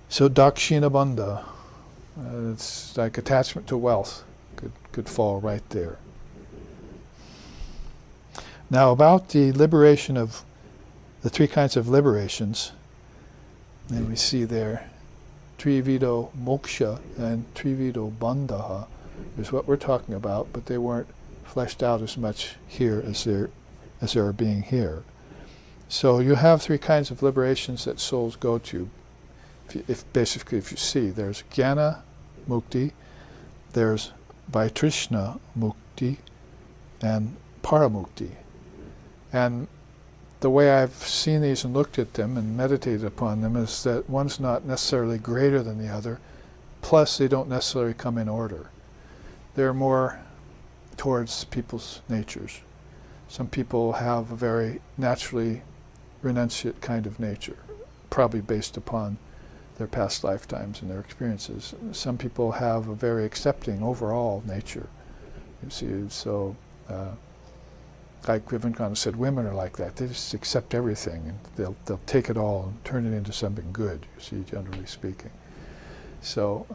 So dakshina bandha, it's like attachment to wealth, could fall right there. Now about the liberation of the three kinds of liberations, and we see there trivido moksha and trivido bandha is what we're talking about, but they weren't fleshed out as much here as they are being here. So you have three kinds of liberations that souls go to. If you see, there's jnana mukti, there's vaitrishna mukti, and paramukti. And the way I've seen these and looked at them and meditated upon them is that one's not necessarily greater than the other, plus they don't necessarily come in order. They're more towards people's natures. Some people have a very naturally renunciate kind of nature, probably based upon their past lifetimes and their experiences. Some people have a very accepting overall nature. You see, so like Vivekananda said, women are like that. They just accept everything, and they'll take it all and turn it into something good. You see, generally speaking. So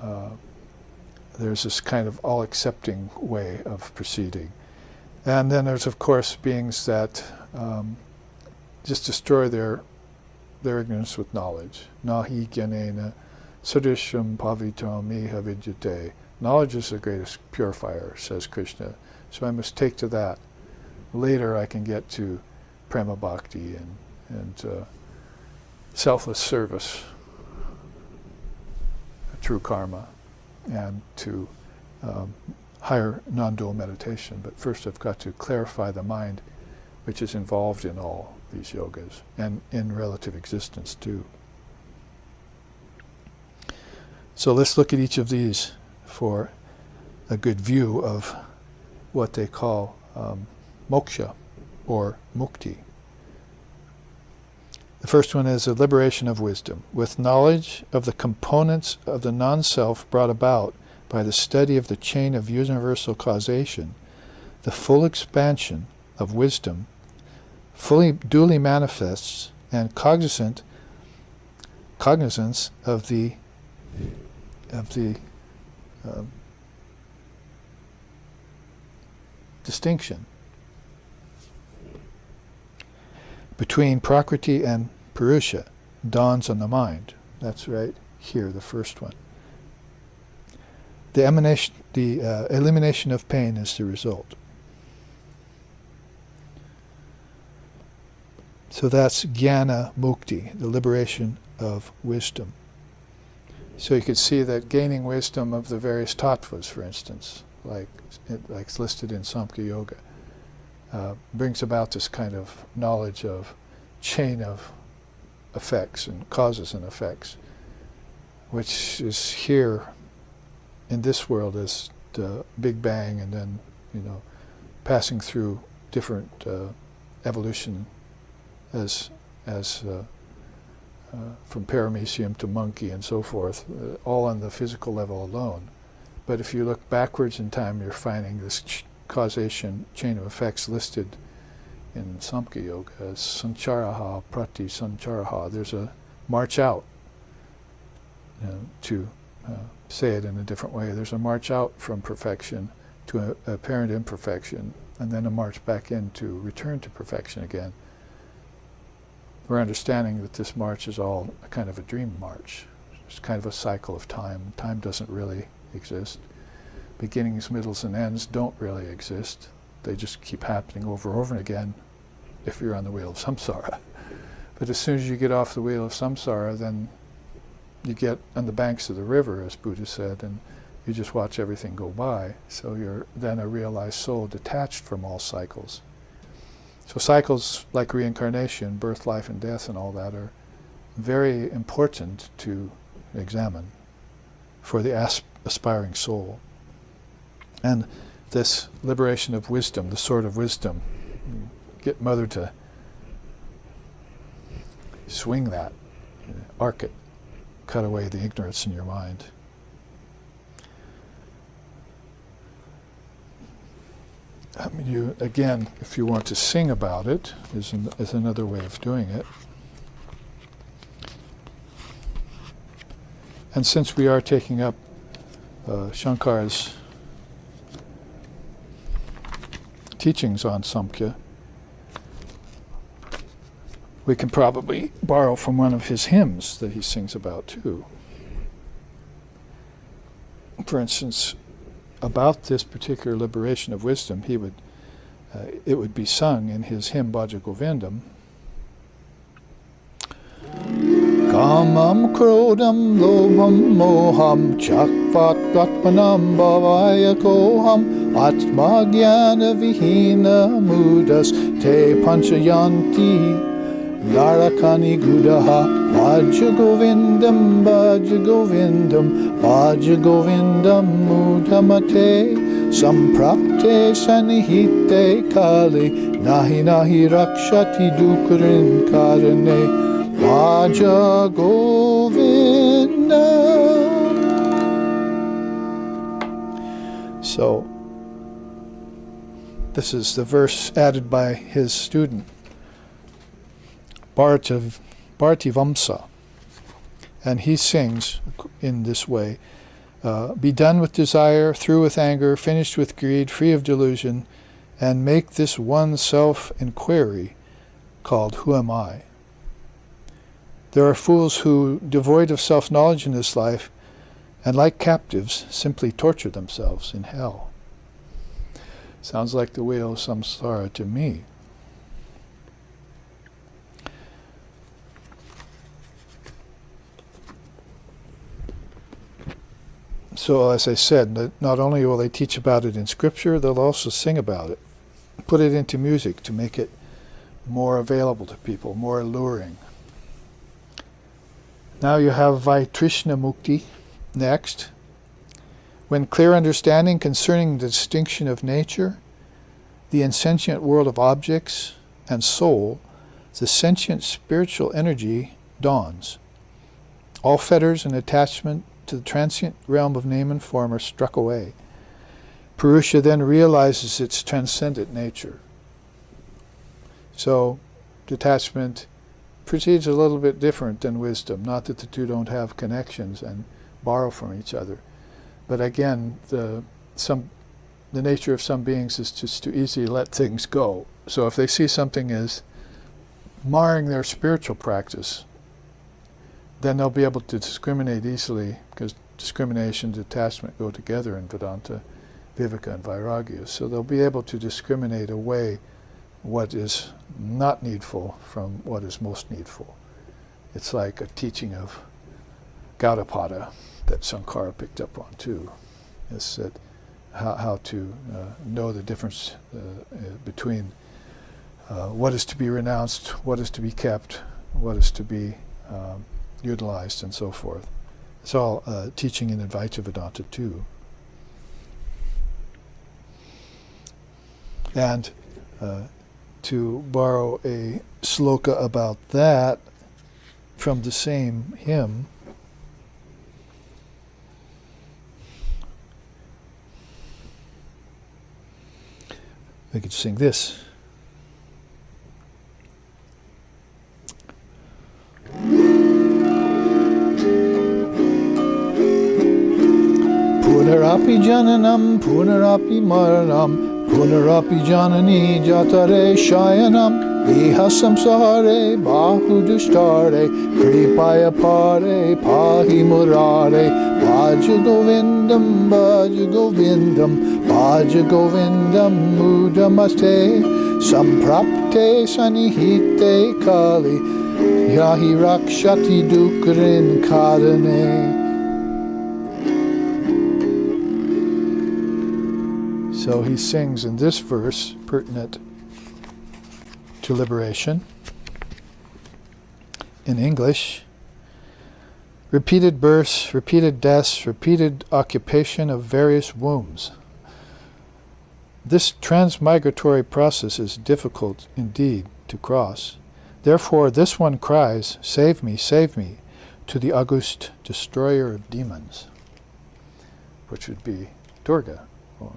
there's this kind of all-accepting way of proceeding. And then there's, of course, beings that just destroy their ignorance with knowledge. Nahi gyanena sadrisham pavitam iha vidyate. Knowledge is the greatest purifier, says Krishna. So I must take to that. Later I can get to prema bhakti and selfless service, true karma, and to higher non-dual meditation. But first I've got to clarify the mind, which is involved in all these yogas, and in relative existence too. So let's look at each of these for a good view of what they call moksha, or mukti. The first one is the liberation of wisdom. With knowledge of the components of the non-self brought about by the study of the chain of universal causation, the full expansion of wisdom fully duly manifests, and cognizance of the distinction between Prakriti and Purusha dawns on the mind. That's right here, the first one. The elimination of pain is the result. So that's jnana mukti, the liberation of wisdom. So you could see that gaining wisdom of the various tattvas, for instance, like listed in Samkhya Yoga, brings about this kind of knowledge of chain of effects and causes and effects, which is here in this world as the Big Bang, and then passing through different evolution as from paramecium to monkey and so forth, all on the physical level alone. But if you look backwards in time, you're finding this causation chain of effects listed in Samkhya Yoga as sancharaha, prati sancharaha. There's a march out, to say it in a different way. There's a march out from perfection to apparent imperfection, and then a march back in to return to perfection again. We're understanding that this march is all a kind of a dream march. It's kind of a cycle of time. Time doesn't really exist. Beginnings, middles, and ends don't really exist. They just keep happening over and over again if you're on the wheel of samsara. But as soon as you get off the wheel of samsara, then you get on the banks of the river, as Buddha said, and you just watch everything go by. So you're then a realized soul detached from all cycles. So cycles like reincarnation, birth, life, and death, and all that are very important to examine for the aspiring soul. And this liberation of wisdom, the sword of wisdom, get Mother to swing that, arc it, cut away the ignorance in your mind. Again, if you want to sing about it, is another way of doing it. And since we are taking up Shankar's teachings on Samkhya, we can probably borrow from one of his hymns that he sings about too. For instance, about this particular liberation of wisdom, it would be sung in his hymn Bhaja Govindam. Kamam krodam lobham moham chakvat gatmanam bhavaya koham atma jnana vihina mudas te panchayanti larakani gudaha Bhaja Govindam Bhaja Govindam Bhaja Govindam mudhamate samprapte sanihite kali nahi nahi rakshati dukrin karane Bhaja Govinda. So, this is the verse added by his student, Bharti Vamsa. And he sings in this way, Be done with desire, through with anger, finished with greed, free of delusion, and make this one self-inquiry called, who am I? There are fools who, devoid of self-knowledge in this life, and like captives, simply torture themselves in hell. Sounds like the wheel of samsara to me. So, as I said, not only will they teach about it in scripture, they'll also sing about it, put it into music to make it more available to people, more alluring. Now you have Vaitrishna Mukti next. When clear understanding concerning the distinction of nature, the insentient world of objects, and soul, the sentient spiritual energy dawns. All fetters and attachment to the transient realm of name and form are struck away. Purusha then realizes its transcendent nature. So, detachment proceeds a little bit different than wisdom. Not that the two don't have connections and borrow from each other. But again, the nature of some beings is just to easily let things go. So if they see something as marring their spiritual practice, then they'll be able to discriminate easily, because discrimination and detachment go together in Vedanta, Viveka, and Vairagya. So they'll be able to discriminate away what is not needful from what is most needful. It's like a teaching of Gaudapada that Sankara picked up on too. Is that how to know the difference between what is to be renounced, what is to be kept, what is to be utilized, and so forth. It's all teaching in Advaita Vedanta too. And to borrow a sloka about that from the same hymn, I could sing this. Punarapi jananam, punarapi maranam, punarapi janani jatare shayanam, ihasam sahare bahudushtare, kripaya pare pahi murare, bhaja govindam, bhaja govindam, bhaja govindam mudamaste, samprapte sanihite kali, yahi rakshati dukrin karane. So he sings in this verse, pertinent to liberation, in English: repeated births, repeated deaths, repeated occupation of various wombs. This transmigratory process is difficult indeed to cross. Therefore this one cries, save me, to the august destroyer of demons, which would be Durga, or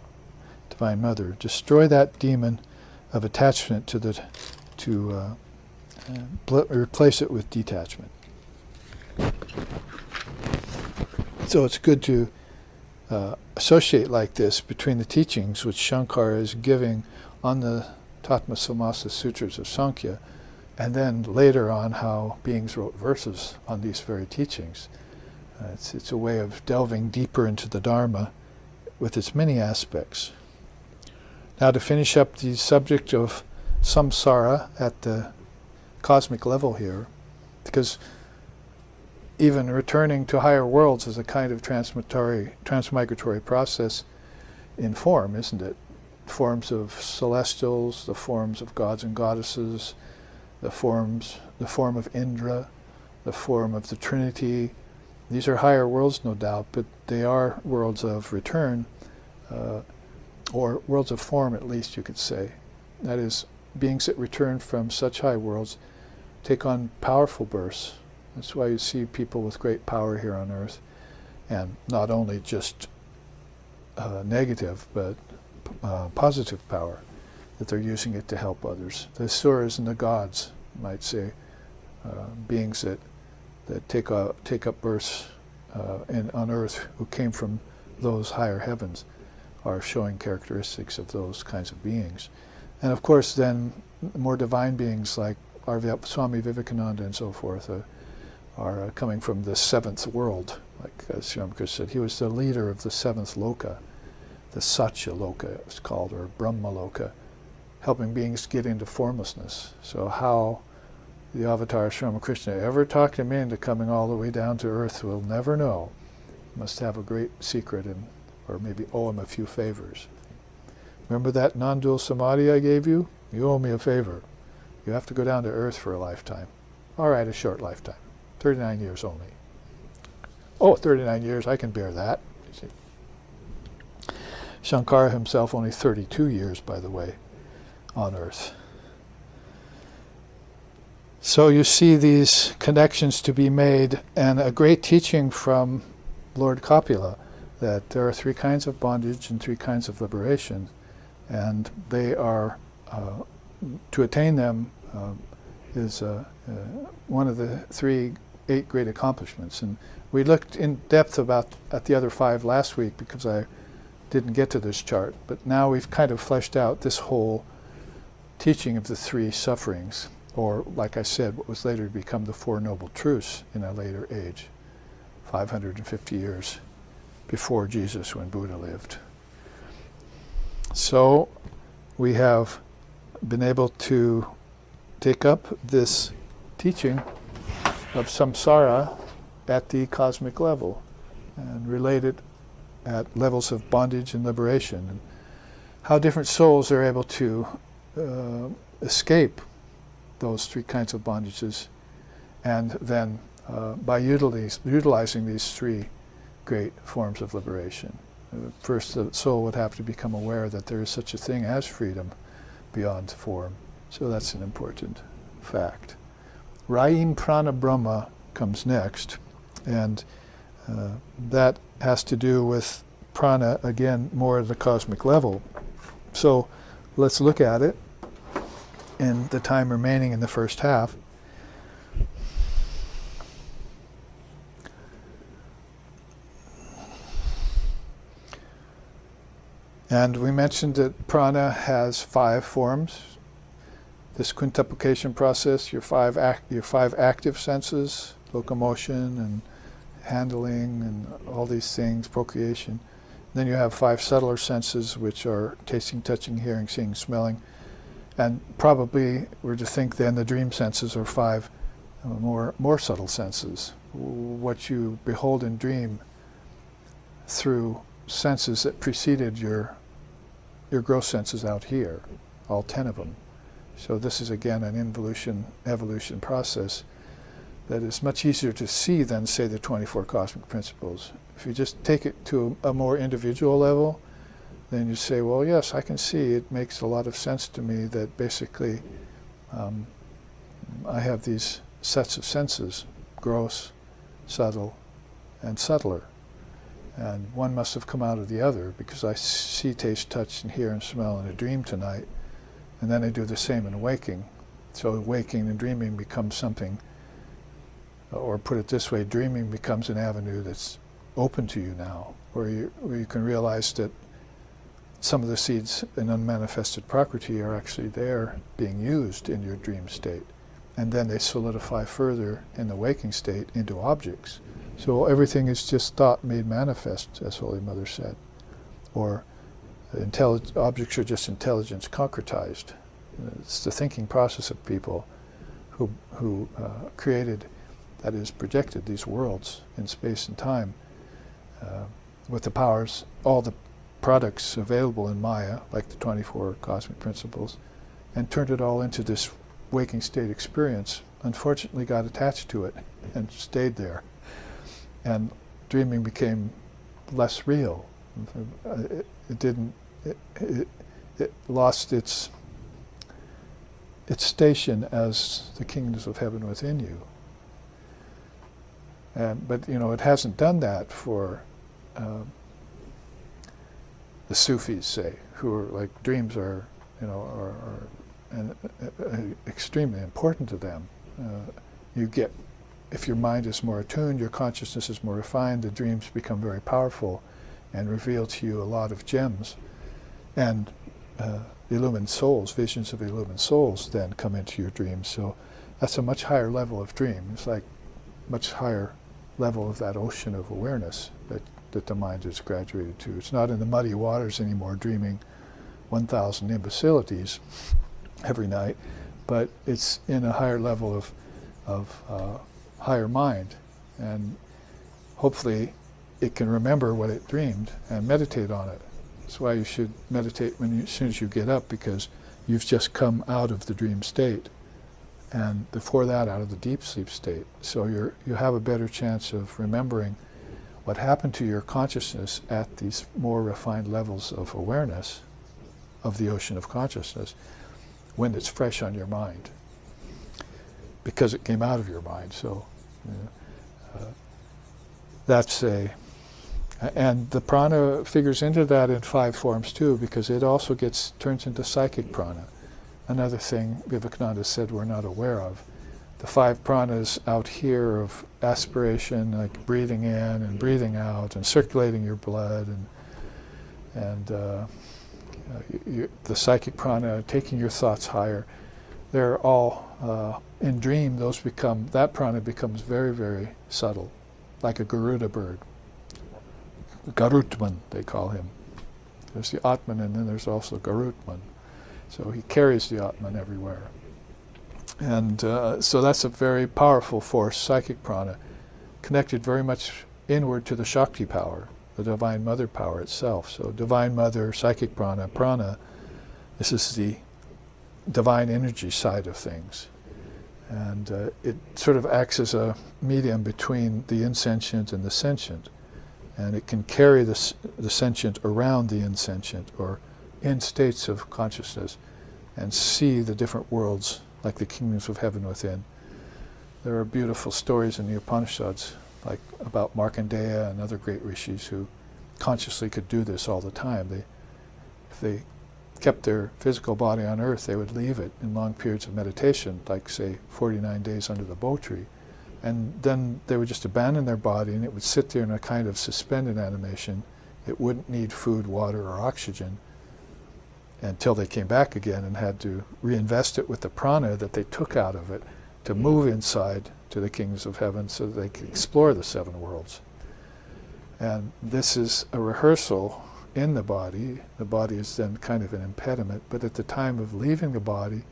Divine Mother. Destroy that demon of attachment to replace it with detachment. So it's good to associate like this between the teachings which Shankara is giving on the Tatma Samasa Sutras of Sankhya, and then later on how beings wrote verses on these very teachings. It's a way of delving deeper into the Dharma with its many aspects. Now, to finish up the subject of samsara at the cosmic level here, because even returning to higher worlds is a kind of transmigratory process in form, isn't it? Forms of celestials, the forms of gods and goddesses, the form of Indra, the form of the Trinity. These are higher worlds, no doubt, but they are worlds of return, or worlds of form, at least you could say. That is, beings that return from such high worlds take on powerful births. That's why you see people with great power here on earth, and not only just negative, but positive power, that they're using it to help others. The asuras and the gods, you might say, beings that take up births on earth who came from those higher heavens are showing characteristics of those kinds of beings. And of course then more divine beings like our Swami Vivekananda and so forth are coming from the seventh world, like Sri Ramakrishna said. He was the leader of the seventh loka, the Satya loka it's called, or Brahma loka, helping beings get into formlessness. So how the avatar Sri Ramakrishna ever talked him into coming all the way down to earth, we'll never know. Must have a great secret, or maybe owe him a few favors. Remember that non-dual samadhi I gave you? You owe me a favor. You have to go down to earth for a lifetime. All right, a short lifetime. 39 years only. Oh, 39 years, I can bear that. You see. Shankara himself only 32 years, by the way, on earth. So you see these connections to be made, and a great teaching from Lord Kapila, that there are three kinds of bondage and three kinds of liberation, and they are, to attain them is one of the eight great accomplishments. And we looked in depth at the other five last week because I didn't get to this chart, but now we've kind of fleshed out this whole teaching of the three sufferings, or like I said, what was later to become the Four Noble Truths in a later age, 550 years before Jesus, when Buddha lived. So we have been able to take up this teaching of samsara at the cosmic level and relate it at levels of bondage and liberation, and how different souls are able to escape those three kinds of bondages, and then by utilizing these three great forms of liberation. First, the soul would have to become aware that there is such a thing as freedom beyond form. So that's an important fact. Prana Brahma comes next, and that has to do with prana, again, more at the cosmic level. So let's look at it in the time remaining in the first half. And we mentioned that prana has 5 forms. This quintuplication process, your five active senses, locomotion and handling and all these things, procreation. Then you have 5 subtler senses, which are tasting, touching, hearing, seeing, smelling. And probably we're to think then the dream senses are 5 more subtle senses. What you behold in dream through senses that preceded your gross senses out here, all 10 of them. So this is again an evolution process that is much easier to see than, say, the 24 cosmic principles. If you just take it to a more individual level, then you say, well, yes, I can see, it makes a lot of sense to me that basically I have these sets of senses, gross, subtle, and subtler. And one must have come out of the other, because I see, taste, touch, and hear and smell in a dream tonight, and then I do the same in waking. So waking and dreaming becomes something, or put it this way, dreaming becomes an avenue that's open to you now, where you can realize that some of the seeds in unmanifested prakriti are actually there being used in your dream state. And then they solidify further in the waking state into objects. So everything is just thought made manifest, as Holy Mother said. Or objects are just intelligence concretized. It's the thinking process of people who created, that is, projected these worlds in space and time with the powers, all the products available in Maya, like the 24 cosmic principles, and turned it all into this waking state experience. Unfortunately got attached to it and stayed there. And dreaming became less real. It lost its station as the kingdoms of heaven within you. But it hasn't done that for the Sufis, say, who are like, dreams are extremely important to them. You get if your mind is more attuned, your consciousness is more refined, the dreams become very powerful and reveal to you a lot of gems. And illumined souls, visions of illumined souls then come into your dreams. So that's a much higher level of dream. It's like much higher level of that ocean of awareness that the mind is graduated to. It's not in the muddy waters anymore, dreaming 1,000 imbecilities every night, but it's in a higher level of higher mind, and hopefully it can remember what it dreamed and meditate on it. That's why you should meditate as soon as you get up, because you've just come out of the dream state, and before that out of the deep sleep state. So you have a better chance of remembering what happened to your consciousness at these more refined levels of awareness of the ocean of consciousness when it's fresh on your mind, because it came out of your mind. So that's and the prana figures into that in 5 forms too, because it also turns into psychic prana. Another thing Vivekananda said we're not aware of. The 5 pranas out here of aspiration, like breathing in and breathing out and circulating your blood, and the psychic prana, taking your thoughts higher, they're all in dream. That prana becomes very, very subtle, like a Garuda bird. Garutman, they call him. There's the Atman, and then there's also Garutman. So he carries the Atman everywhere. And so that's a very powerful force, psychic prana, connected very much inward to the Shakti power, the Divine Mother power itself. So Divine Mother, psychic prana, this is the divine energy side of things. And it sort of acts as a medium between the insentient and the sentient. And it can carry the sentient around the insentient, or in states of consciousness, and see the different worlds like the kingdoms of heaven within. There are beautiful stories in the Upanishads, like about Markandeya and other great rishis who consciously could do this all the time. If they kept their physical body on earth, they would leave it in long periods of meditation, like say 49 days under the Bo tree, and then they would just abandon their body, and it would sit there in a kind of suspended animation. It wouldn't need food, water, or oxygen until they came back again and had to reinvest it with the prana that they took out of it to move inside to the kingdoms of heaven so that they could explore the 7 worlds. And this is a rehearsal in the body. The body is then kind of an impediment, but at the time of leaving the body,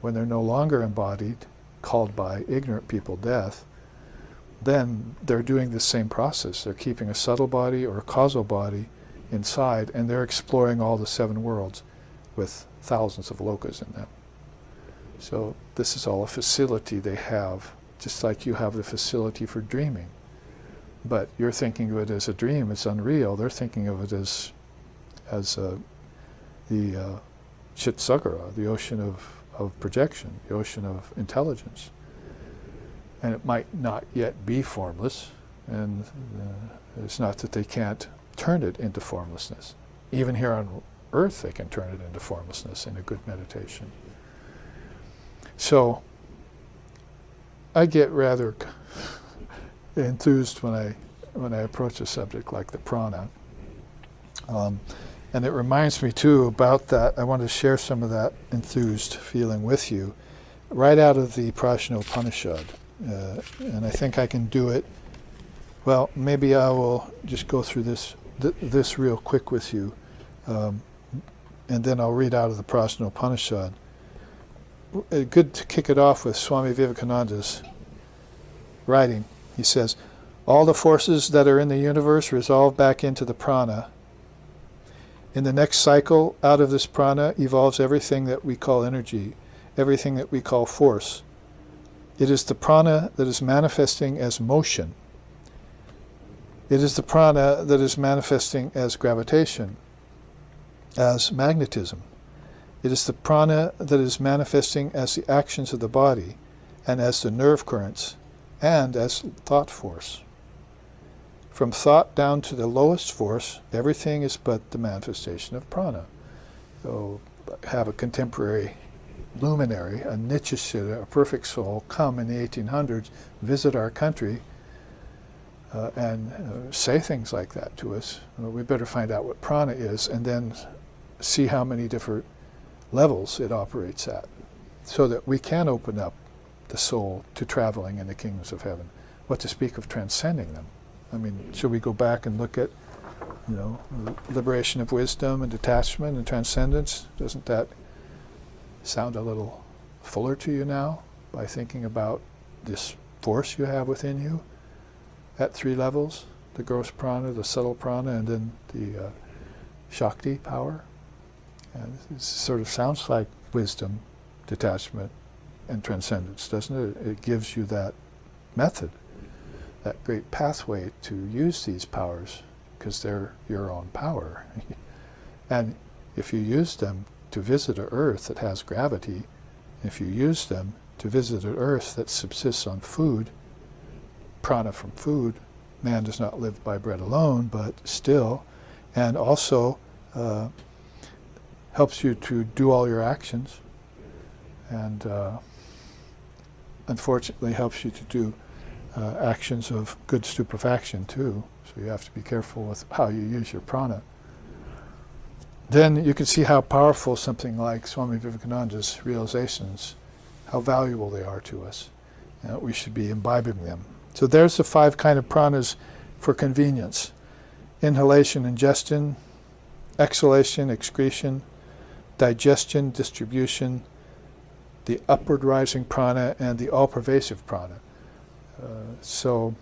when they're no longer embodied, called by ignorant people death, then they're doing the same process. They're keeping a subtle body or a causal body inside, and they're exploring all the 7 worlds with thousands of lokas in them. So this is all a facility they have, just like you have the facility for dreaming. But you're thinking of it as a dream, it's unreal. They're thinking of it as the Chitsagara, the ocean of projection, the ocean of intelligence. And it might not yet be formless, and it's not that they can't turn it into formlessness. Even here on earth they can turn it into formlessness in a good meditation. So I get rather enthused when I approach a subject like the prana. And it reminds me too about that. I want to share some of that enthused feeling with you right out of the Prajna Upanishad. And I think I can do it. Well, maybe I will just go through this real quick with you. And then I'll read out of the Prajna Upanishad. Good to kick it off with Swami Vivekananda's writing. He says, all the forces that are in the universe resolve back into the prana. In the next cycle, out of this prana evolves everything that we call energy, everything that we call force. It is the prana that is manifesting as motion. It is the prana that is manifesting as gravitation, as magnetism. It is the prana that is manifesting as the actions of the body, and as the nerve currents, and as thought force. From thought down to the lowest force, everything is but the manifestation of prana. So have a contemporary luminary, a Nityasiddha, a perfect soul, come in the 1800s, visit our country, and say things like that to us. Well, we better find out what prana is and then see how many different levels it operates at, so that we can open up the soul to traveling in the kingdoms of heaven. What to speak of transcending them? I mean, should we go back and look at, liberation of wisdom and detachment and transcendence? Doesn't that sound a little fuller to you now by thinking about this force you have within you at 3 levels? The gross prana, the subtle prana, and then the Shakti power. And it sort of sounds like wisdom, detachment, and transcendence, doesn't it? It gives you that method, that great pathway to use these powers, because they're your own power. And if you use them to visit an earth that has gravity, if you use them to visit an earth that subsists on food, prana from food, man does not live by bread alone, but still, and also helps you to do all your actions, and unfortunately helps you to do actions of good stupefaction too, so you have to be careful with how you use your prana. Then you can see how powerful something like Swami Vivekananda's realizations, how valuable they are to us, and we should be imbibing them. So there's the 5 kind of pranas for convenience: inhalation, ingestion; exhalation, excretion; digestion, distribution; the upward rising prana, and the all-pervasive prana. So,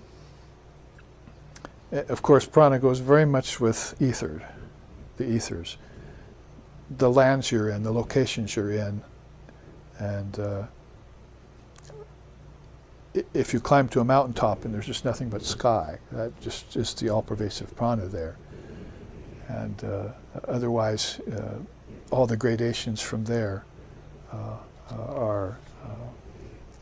of course, prana goes very much with the ethers, the lands you're in, the locations you're in, and if you climb to a mountaintop and there's just nothing but sky, that just is the all-pervasive prana there. And otherwise, all the gradations from there are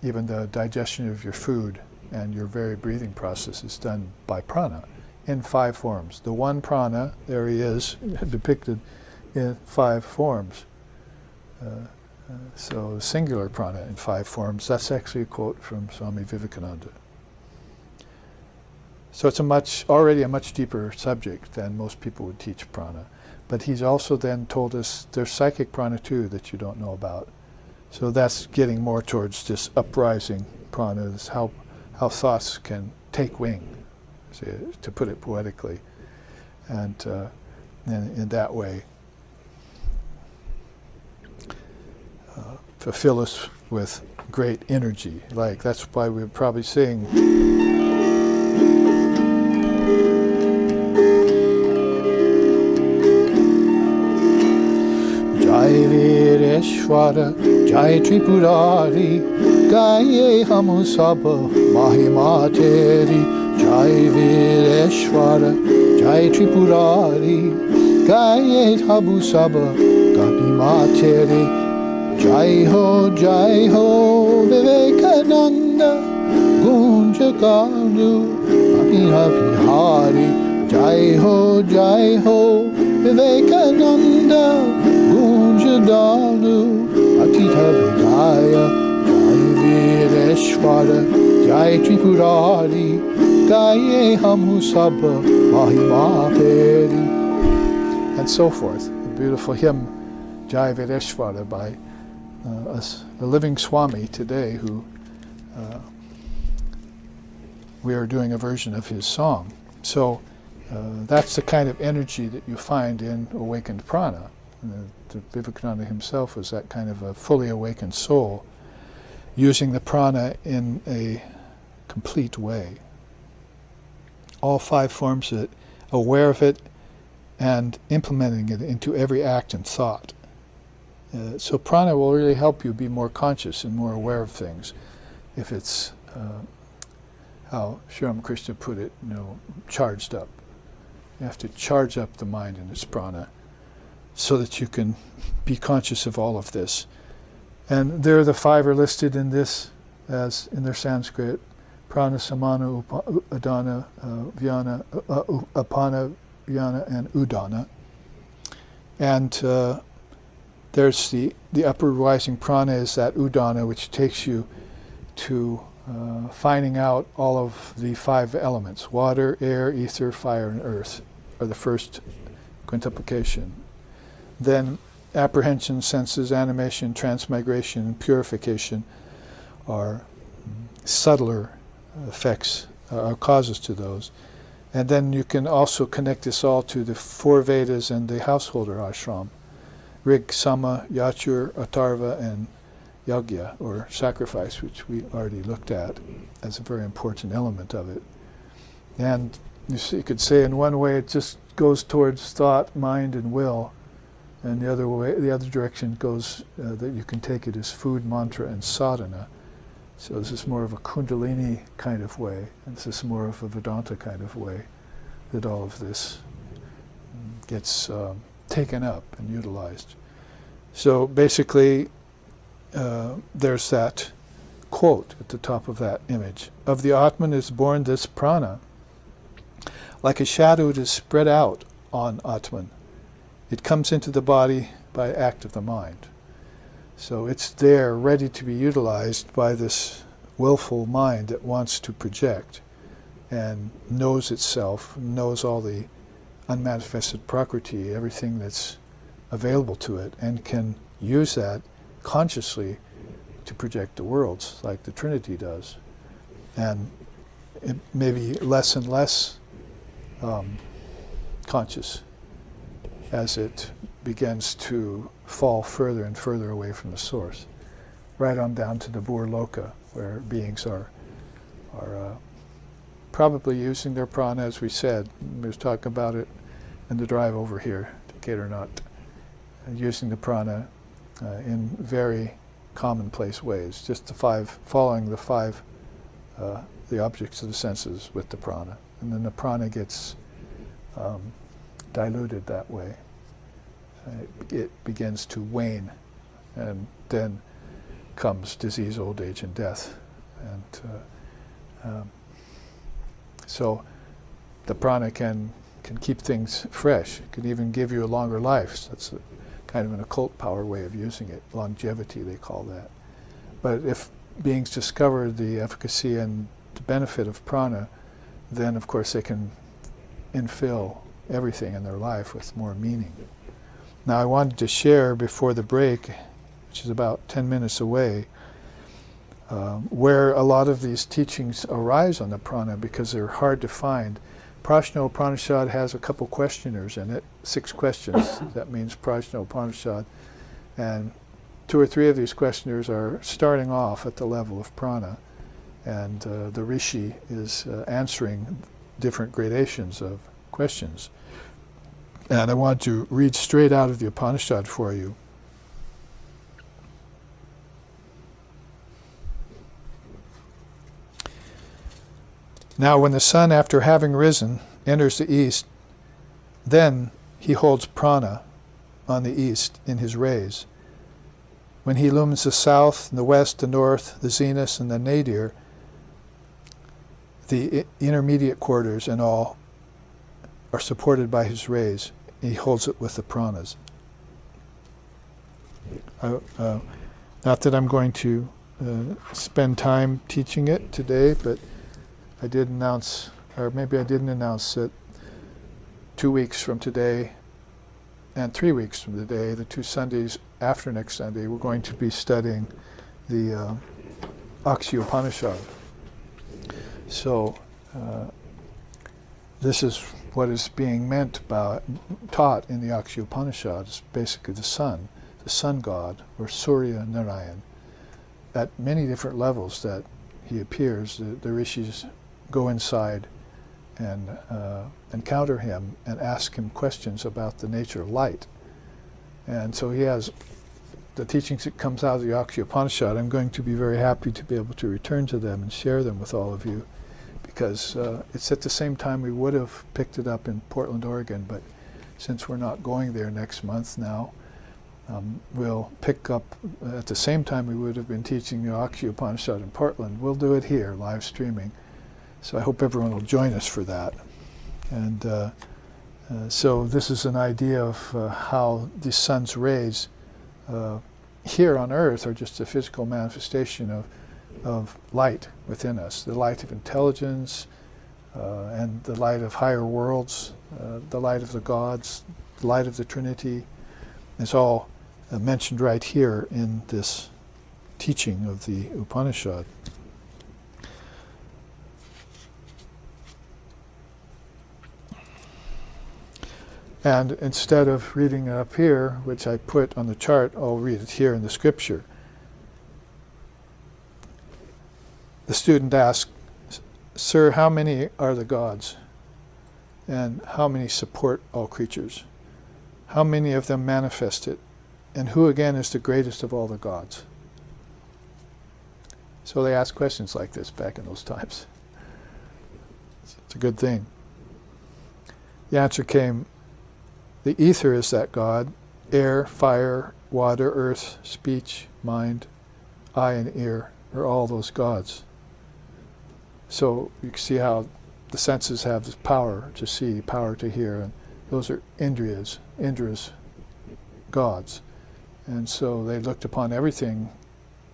even the digestion of your food and your very breathing process is done by prana in 5 forms. The one prana, there he is, depicted in 5 forms. So singular prana in 5 forms, that's actually a quote from Swami Vivekananda. So it's already a much deeper subject than most people would teach prana. But he's also then told us there's psychic prana too that you don't know about. So that's getting more towards this uprising prana, this how thoughts can take wing, to put it poetically. And in that way, fulfill us with great energy. Like, that's why we would probably sing Jai Vireshwara, Jai Tripurari, Gaye Hamu Saba, Mahima Teri. Jai Vireshwara, Jai Tripurari, Gaye Hamu Saba, Mahima Teri. Jai Ho Vivekananda, Gunja Kandu, Abhina Bihari. Jai Ho Vivekananda, Gunja Danu, Atita Vidaya. Jai Vireshwara, Jai Tripurari, Gaye Hamu Sabha, Mahima Peri. And so forth. A beautiful hymn, Jai Vireshwara, by a living Swami today, who we are doing a version of his song. So that's the kind of energy that you find in awakened prana. Vivekananda himself was that kind of a fully awakened soul, using the prana in a complete way. All 5 forms of it, aware of it, and implementing it into every act and thought. So prana will really help you be more conscious and more aware of things. If it's, how Sri Ramakrishna put it, charged up. You have to charge up the mind in its prana so that you can be conscious of all of this. And there the 5 are listed in this as in their Sanskrit: prana, samana, adana, vyana, apana, vyana, and udana. And there's the upward rising prana is that udana, which takes you to finding out all of the 5 elements. Water, air, ether, fire, and earth are the first quintuplication. Then apprehension, senses, animation, transmigration, and purification are subtler effects, causes to those. And then you can also connect this all to the 4 Vedas and the householder ashram. Rig, Sama, Yatur, Atharva, and Yagya, or sacrifice, which we already looked at as a very important element of it. And you could say in one way it just goes towards thought, mind, and will, and the other direction goes that you can take it as food, mantra, and sadhana. So this is more of a Kundalini kind of way, and this is more of a Vedanta kind of way that all of this gets taken up and utilized. So basically, there's that quote at the top of that image. Of the Atman is born this prana. Like a shadow, it is spread out on Atman. It comes into the body by act of the mind. So it's there, ready to be utilized by this willful mind that wants to project and knows itself, knows all the unmanifested prakriti, everything that's available to it, and can use that consciously to project the worlds like the Trinity does. And it may be less and less conscious as it begins to fall further and further away from the source, right on down to the Bur Loka, where beings are probably using their prana, as we said. We was talking about it in the drive over here to Kedarnath, using the prana in very commonplace ways, just following the 5 the objects of the senses with the prana, and then the prana gets diluted that way. It begins to wane, and then comes disease, old age, and death. And so the prana can keep things fresh. It can even give you a longer life. So that's kind of an occult power way of using it. Longevity, they call that. But if beings discover the efficacy and the benefit of prana, then of course they can infill everything in their life with more meaning. Now I wanted to share before the break, which is about 10 minutes away, where a lot of these teachings arise on the prana because they're hard to find. Prajna Upanishad has a couple questioners in it, 6 questions. That means Prajna Upanishad. And 2 or 3 of these questioners are starting off at the level of prana. And the rishi is answering different gradations of questions. And I want to read straight out of the Upanishad for you. Now when the sun, after having risen, enters the east, then he holds prana on the east in his rays. When he illumines the south, the west, the north, the zenith, and the nadir, the intermediate quarters and all are supported by his rays. He holds it with the pranas. Not that I'm going to spend time teaching it today, but I did announce, or maybe I didn't announce it, 2 weeks from today and 3 weeks from today, the 2 Sundays after next Sunday, we're going to be studying the Akshay Upanishad. So this is what is being taught in the Akshay Upanishad. Is basically the sun god, or Surya Narayan, at many different levels that he appears. The rishis go inside and encounter him and ask him questions about the nature of light. And so he has the teachings that comes out of the Akshay Upanishad. I'm going to be very happy to be able to return to them and share them with all of you, because it's at the same time we would have picked it up in Portland, Oregon, but since we're not going there next month now, we'll pick up at the same time we would have been teaching the Akshay Upanishad in Portland. We'll do it here, live streaming. So I hope everyone will join us for that. And so this is an idea of how the sun's rays here on earth are just a physical manifestation of light within us, the light of intelligence and the light of higher worlds, the light of the gods, the light of the Trinity. It's all mentioned right here in this teaching of the Upanishad. And instead of reading it up here, which I put on the chart, I'll read it here in the scripture. The student asked, "Sir, how many are the gods? And how many support all creatures? How many of them manifest it? And who again is the greatest of all the gods?" So they asked questions like this back in those times. It's a good thing. The answer came, the ether is that God, air, fire, water, earth, speech, mind, eye and ear are all those gods. So you can see how the senses have this power to see, power to hear, and those are Indras, gods. And so they looked upon everything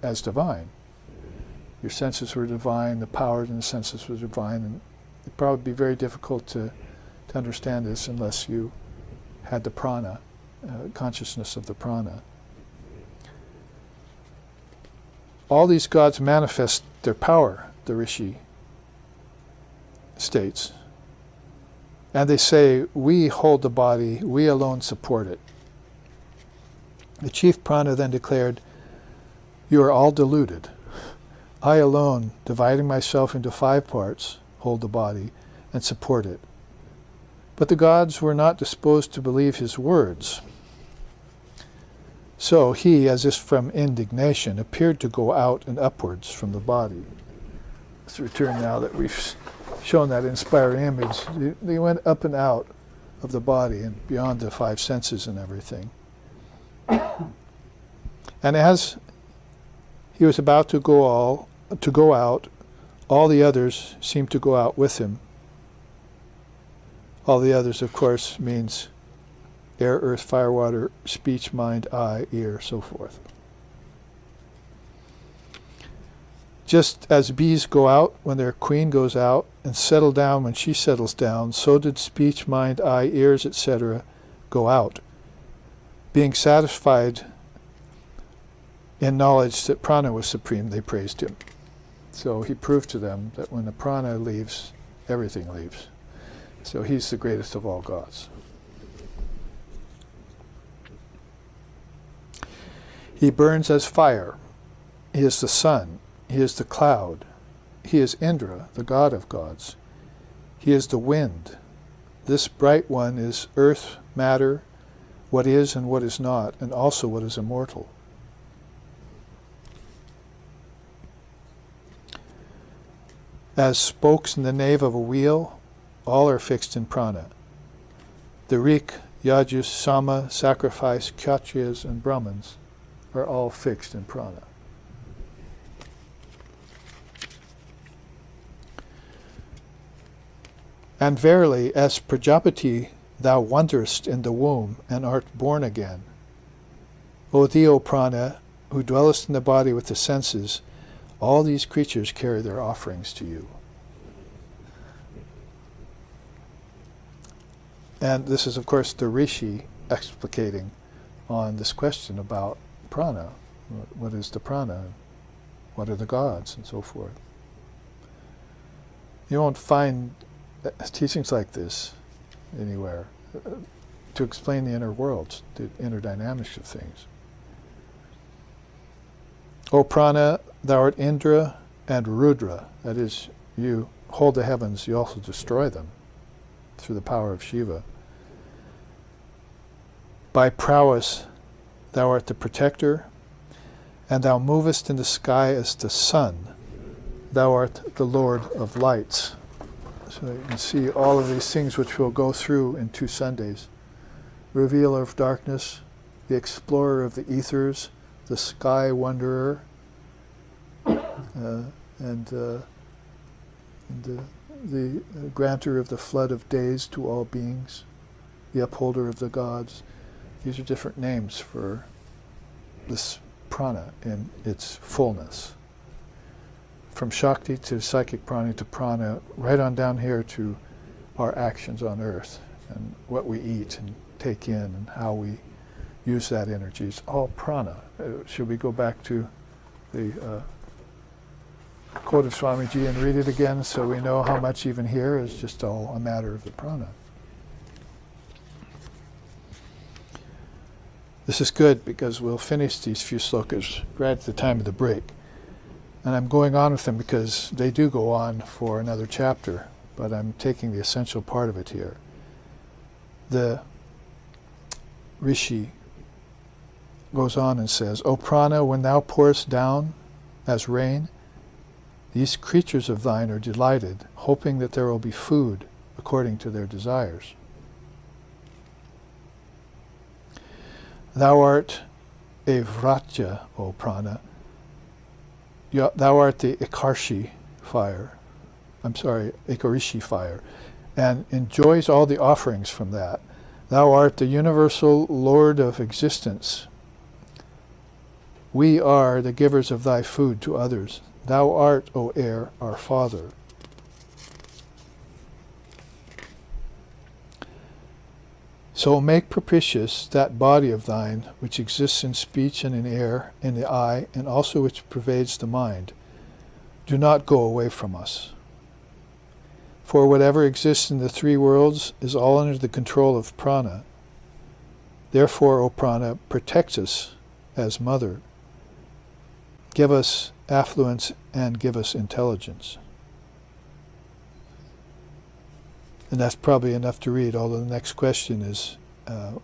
as divine. Your senses were divine, the powers in the senses were divine, and it'd probably be very difficult to understand this unless you had the prana, consciousness of the prana. All these gods manifest their power, the rishi states. And they say, we hold the body, we alone support it. The chief prana then declared, you are all deluded. I alone, dividing myself into 5 parts, hold the body and support it. But the gods were not disposed to believe his words. So he, as if from indignation, appeared to go out and upwards from the body. Let's return now that we've shown that inspiring image. They went up and out of the body and beyond the 5 senses and everything. And as he was about to go out, all the others seemed to go out with him. All the others, of course, means air, earth, fire, water, speech, mind, eye, ear, so forth. Just as bees go out when their queen goes out and settle down when she settles down, so did speech, mind, eye, ears, etc. go out, being satisfied in knowledge that prana was supreme. They praised him. So he proved to them that when the prana leaves, everything leaves. So he's the greatest of all gods. He burns as fire. He is the sun. He is the cloud. He is Indra, the god of gods. He is the wind. This bright one is earth, matter, what is and what is not, and also what is immortal. As spokes in the nave of a wheel, all are fixed in prana. The Rik, Yajus, Sama, sacrifice, Kshatriyas, and Brahmins are all fixed in prana. And verily, as Prajapati, thou wanderest in the womb and art born again. O thee, O prana, who dwellest in the body with the senses, all these creatures carry their offerings to you. And this is, of course, the rishi explicating on this question about prana. What is the prana? What are the gods? And so forth. You won't find teachings like this anywhere to explain the inner worlds, the inner dynamics of things. O prana, thou art Indra and Rudra. That is, you hold the heavens, you also destroy them through the power of Shiva. By prowess thou art the protector, and thou movest in the sky as the sun. Thou art the Lord of lights. So you can see all of these things which we'll go through in 2 Sundays. Revealer of darkness, the explorer of the ethers, the sky wanderer, and the granter of the flood of days to all beings, the upholder of the gods. These are different names for this prana in its fullness. From Shakti to psychic prana to prana, right on down here to our actions on earth and what we eat and take in and how we use that energy. It's all prana. Should we go back to the quote of Swamiji and read it again so we know how much even here is just all a matter of the prana? This is good because we'll finish these few slokas right at the time of the break. And I'm going on with them because they do go on for another chapter, but I'm taking the essential part of it here. The rishi goes on and says, O prana, when thou pourest down as rain, these creatures of thine are delighted, hoping that there will be food according to their desires. Thou art a vratya, O prana. Thou art the Ikarishi fire, and enjoys all the offerings from that. Thou art the universal Lord of existence. We are the givers of thy food to others. Thou art, O air, our Father. So make propitious that body of thine, which exists in speech and in air, in the eye, and also which pervades the mind. Do not go away from us. For whatever exists in the three worlds is all under the control of prana. Therefore, O prana, protect us as mother. Give us affluence and give us intelligence. And that's probably enough to read, although the next question is of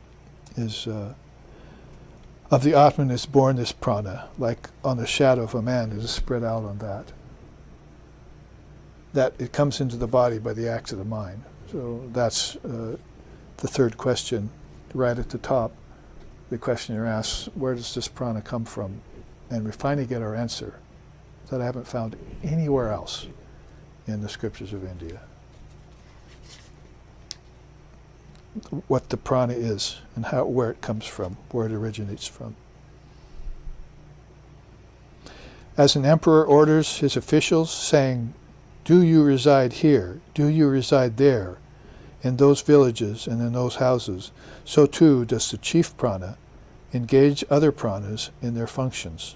the Atman is born this prana, like on the shadow of a man, it is spread out on that. That it comes into the body by the acts of the mind. So that's the third question, right at the top. The questioner asks, where does this prana come from? And we finally get our answer that I haven't found anywhere else in the scriptures of India. What the prana is and where it comes from, where it originates from. As an emperor orders his officials, saying, do you reside here, do you reside there, in those villages and in those houses, so too does the chief prana engage other pranas in their functions.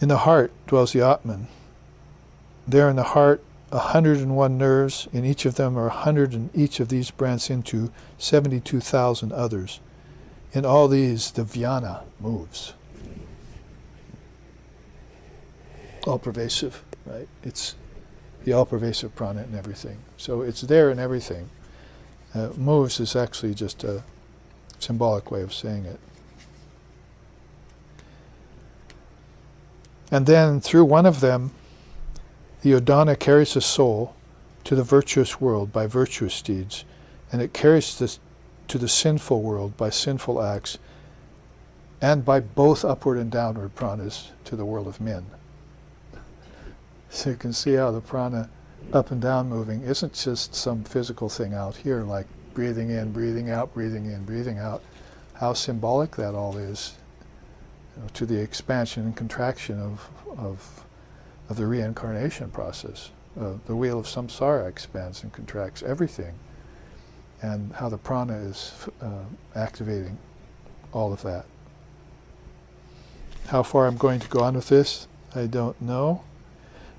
In the heart dwells the Atman. There in the heart 101 nerves, in each of them are 100, and each of these branch into 72,000 others. In all these, the Vyana moves. All-pervasive, right? It's the all-pervasive prana in everything. So it's there in everything. Moves is actually just a symbolic way of saying it. And then, through one of them, the Udana carries the soul to the virtuous world by virtuous deeds, and it carries this to the sinful world by sinful acts, and by both upward and downward pranas to the world of men. So you can see how the prana up and down moving isn't just some physical thing out here, like breathing in, breathing out, breathing in, breathing out. How symbolic that all is, to the expansion and contraction of the reincarnation process. The wheel of samsara expands and contracts everything, and how the prana is activating all of that. How far I'm going to go on with this, I don't know.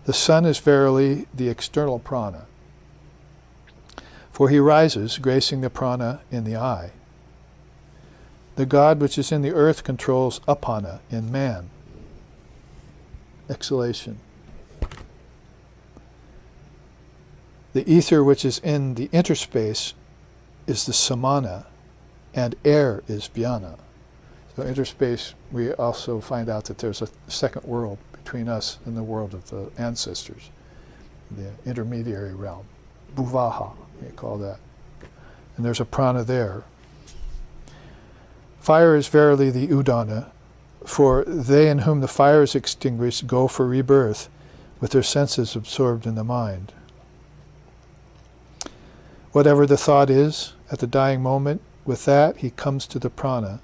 The sun is verily the external prana, for he rises, gracing the prana in the eye. The God which is in the earth controls apana in man, exhalation. The ether which is in the interspace is the samana, and air is vyana. So interspace, we also find out that there's a second world between us and the world of the ancestors, the intermediary realm, bhuvaha, we call that. And there's a prana there. Fire is verily the udana, for they in whom the fire is extinguished go for rebirth, with their senses absorbed in the mind. Whatever the thought is, at the dying moment, with that, he comes to the prana.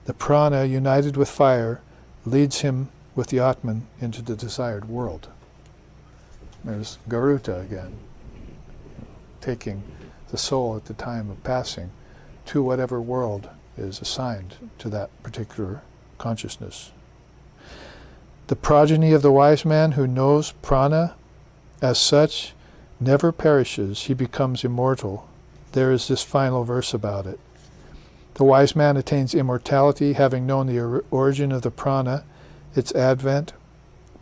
The prana, united with fire, leads him with the Atman into the desired world. There's Garuta again, taking the soul at the time of passing to whatever world is assigned to that particular consciousness. The progeny of the wise man who knows prana as such never perishes. He becomes immortal. There is this final verse about it. The wise man attains immortality, having known the origin of the prana, its advent,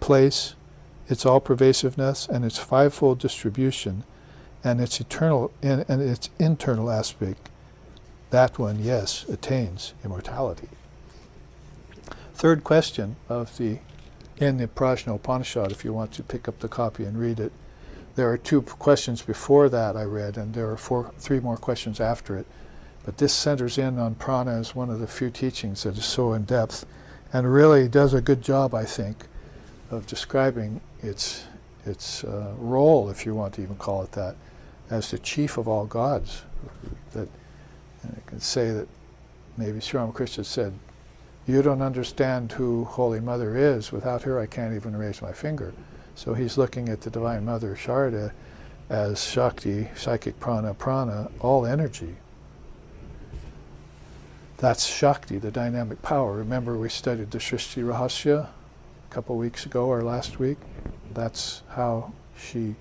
place, its all-pervasiveness, and its fivefold distribution, and its internal aspect. That one, yes, attains immortality. Third question in the Prajna Upanishad, if you want to pick up the copy and read it. There are 2 questions before that I read, and there are 3 more questions after it. But this centers in on prana as one of the few teachings that is so in depth, and really does a good job, I think, of describing its role, if you want to even call it that, as the chief of all gods. That I can say that maybe Sri Ramakrishna said, "You don't understand who Holy Mother is. Without her, I can't even raise my finger." So he's looking at the Divine Mother Sharda as Shakti, psychic prana, all energy. That's Shakti, the dynamic power. Remember, we studied the Srishti Rahasya a couple weeks ago or last week. That's how she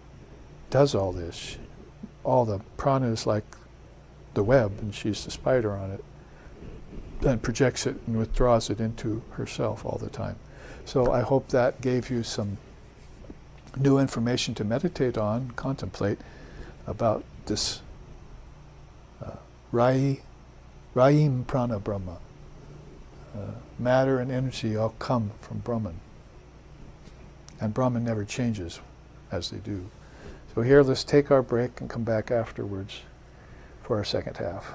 does all this. All the prana is like the web, and she's the spider on it, and projects it and withdraws it into herself all the time. So I hope that gave you some new information to meditate on, contemplate about this Raim Prana Brahma. Matter and energy all come from Brahman. And Brahman never changes as they do. So here, let's take our break and come back afterwards for our second half.